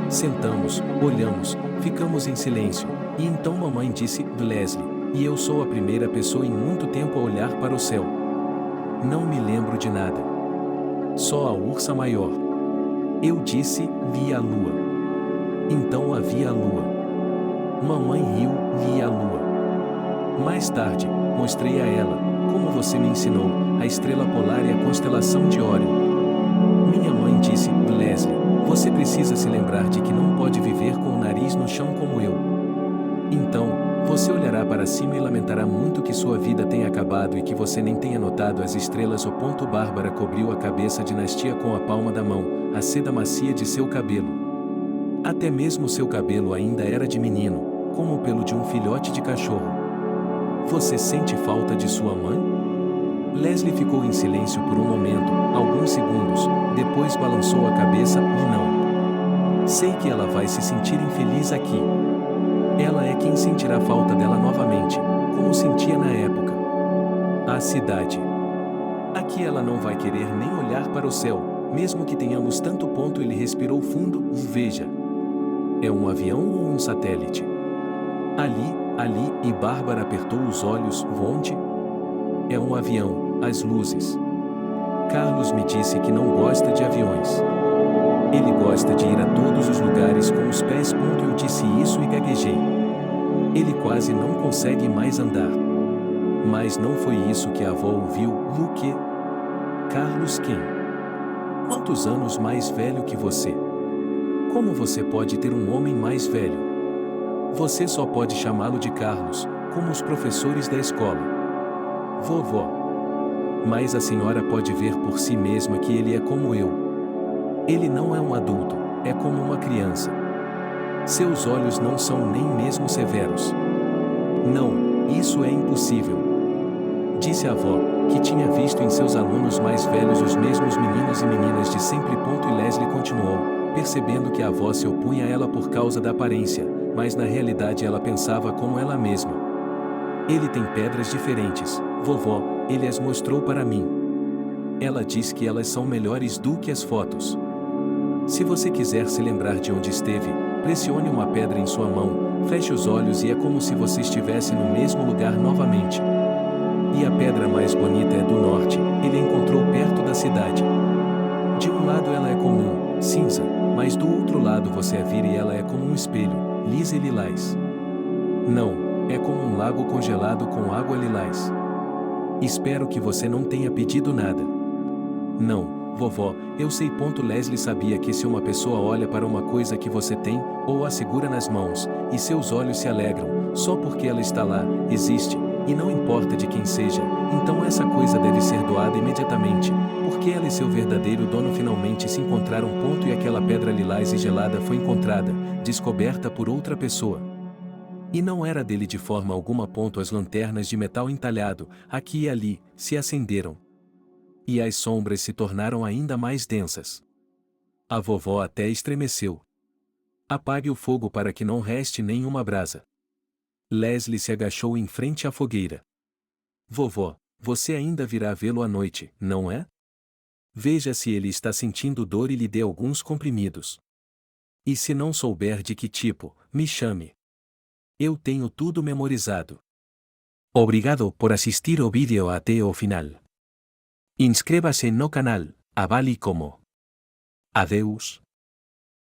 Sentamos, olhamos, ficamos em silêncio, e então mamãe disse: "Leslie, e eu sou a primeira pessoa em muito tempo a olhar para o céu. Não me lembro de nada. Só a ursa maior." Eu disse: "Vi a lua." Então havia a lua. Mamãe riu: "Vi a lua." Mais tarde, mostrei a ela, como você me ensinou, a estrela polar e a constelação de Órion. Minha mãe disse: "Leslie, você precisa se lembrar de que não pode viver com o nariz no chão como eu. Então, você olhará para cima e lamentará muito que sua vida tenha acabado e que você nem tenha notado as estrelas." Bárbara cobriu a cabeça de Nastia com a palma da mão, a seda macia de seu cabelo. Até mesmo seu cabelo ainda era de menino, como o pelo de um filhote de cachorro. "Você sente falta de sua mãe?" Leslie ficou em silêncio por um momento, alguns segundos, depois balançou a cabeça: "Não." Sei que ela vai se sentir infeliz aqui. Ela é quem sentirá falta dela novamente, como sentia na época. A cidade. Aqui ela não vai querer nem olhar para o céu, mesmo que tenhamos tanto ponto. Ele respirou fundo. Veja. É um avião ou um satélite? Ali, e Bárbara apertou os olhos. Onde? É um avião, as luzes. Carlos me disse que não gosta de aviões. Ele gosta de ir a todos os lugares com os pés. Eu disse isso e gaguejei. Ele quase não consegue mais andar. Mas não foi isso que a avó ouviu. Luque? Carlos quem? Quantos anos mais velho que você? Como você pode ter um homem mais velho? Você só pode chamá-lo de Carlos, como os professores da escola. Vovó. Mas a senhora pode ver por si mesma que ele é como eu. Ele não é um adulto, é como uma criança. Seus olhos não são nem mesmo severos. Não, isso é impossível. Disse a avó, que tinha visto em seus alunos mais velhos os mesmos meninos e meninas de sempre. E Leslie continuou, percebendo que a avó se opunha a ela por causa da aparência, mas na realidade ela pensava como ela mesma. Ele tem pedras diferentes, vovó, ele as mostrou para mim. Ela diz que elas são melhores do que as fotos. Se você quiser se lembrar de onde esteve, pressione uma pedra em sua mão, feche os olhos e é como se você estivesse no mesmo lugar novamente. E a pedra mais bonita é do norte, ele a encontrou perto da cidade. De um lado ela é comum, cinza, mas do outro lado você a vira e ela é como um espelho, lisa e lilás. Não, é como um lago congelado com água lilás. Espero que você não tenha pedido nada. Não. Vovó, eu sei. Leslie sabia que se uma pessoa olha para uma coisa que você tem, ou a segura nas mãos, e seus olhos se alegram, só porque ela está lá, existe, e não importa de quem seja, então essa coisa deve ser doada imediatamente, porque ela e seu verdadeiro dono finalmente se encontraram. E aquela pedra lilás e gelada foi encontrada, descoberta por outra pessoa. E não era dele de forma alguma. As lanternas de metal entalhado, aqui e ali, se acenderam. E as sombras se tornaram ainda mais densas. A vovó até estremeceu. Apague o fogo para que não reste nenhuma brasa. Leslie se agachou em frente à fogueira. Vovó, você ainda virá vê-lo à noite, não é? Veja se ele está sentindo dor e lhe dê alguns comprimidos. E se não souber de que tipo, me chame. Eu tenho tudo memorizado. Obrigado por assistir o vídeo até o final. Inscreva-se no canal, avale como. Adeus.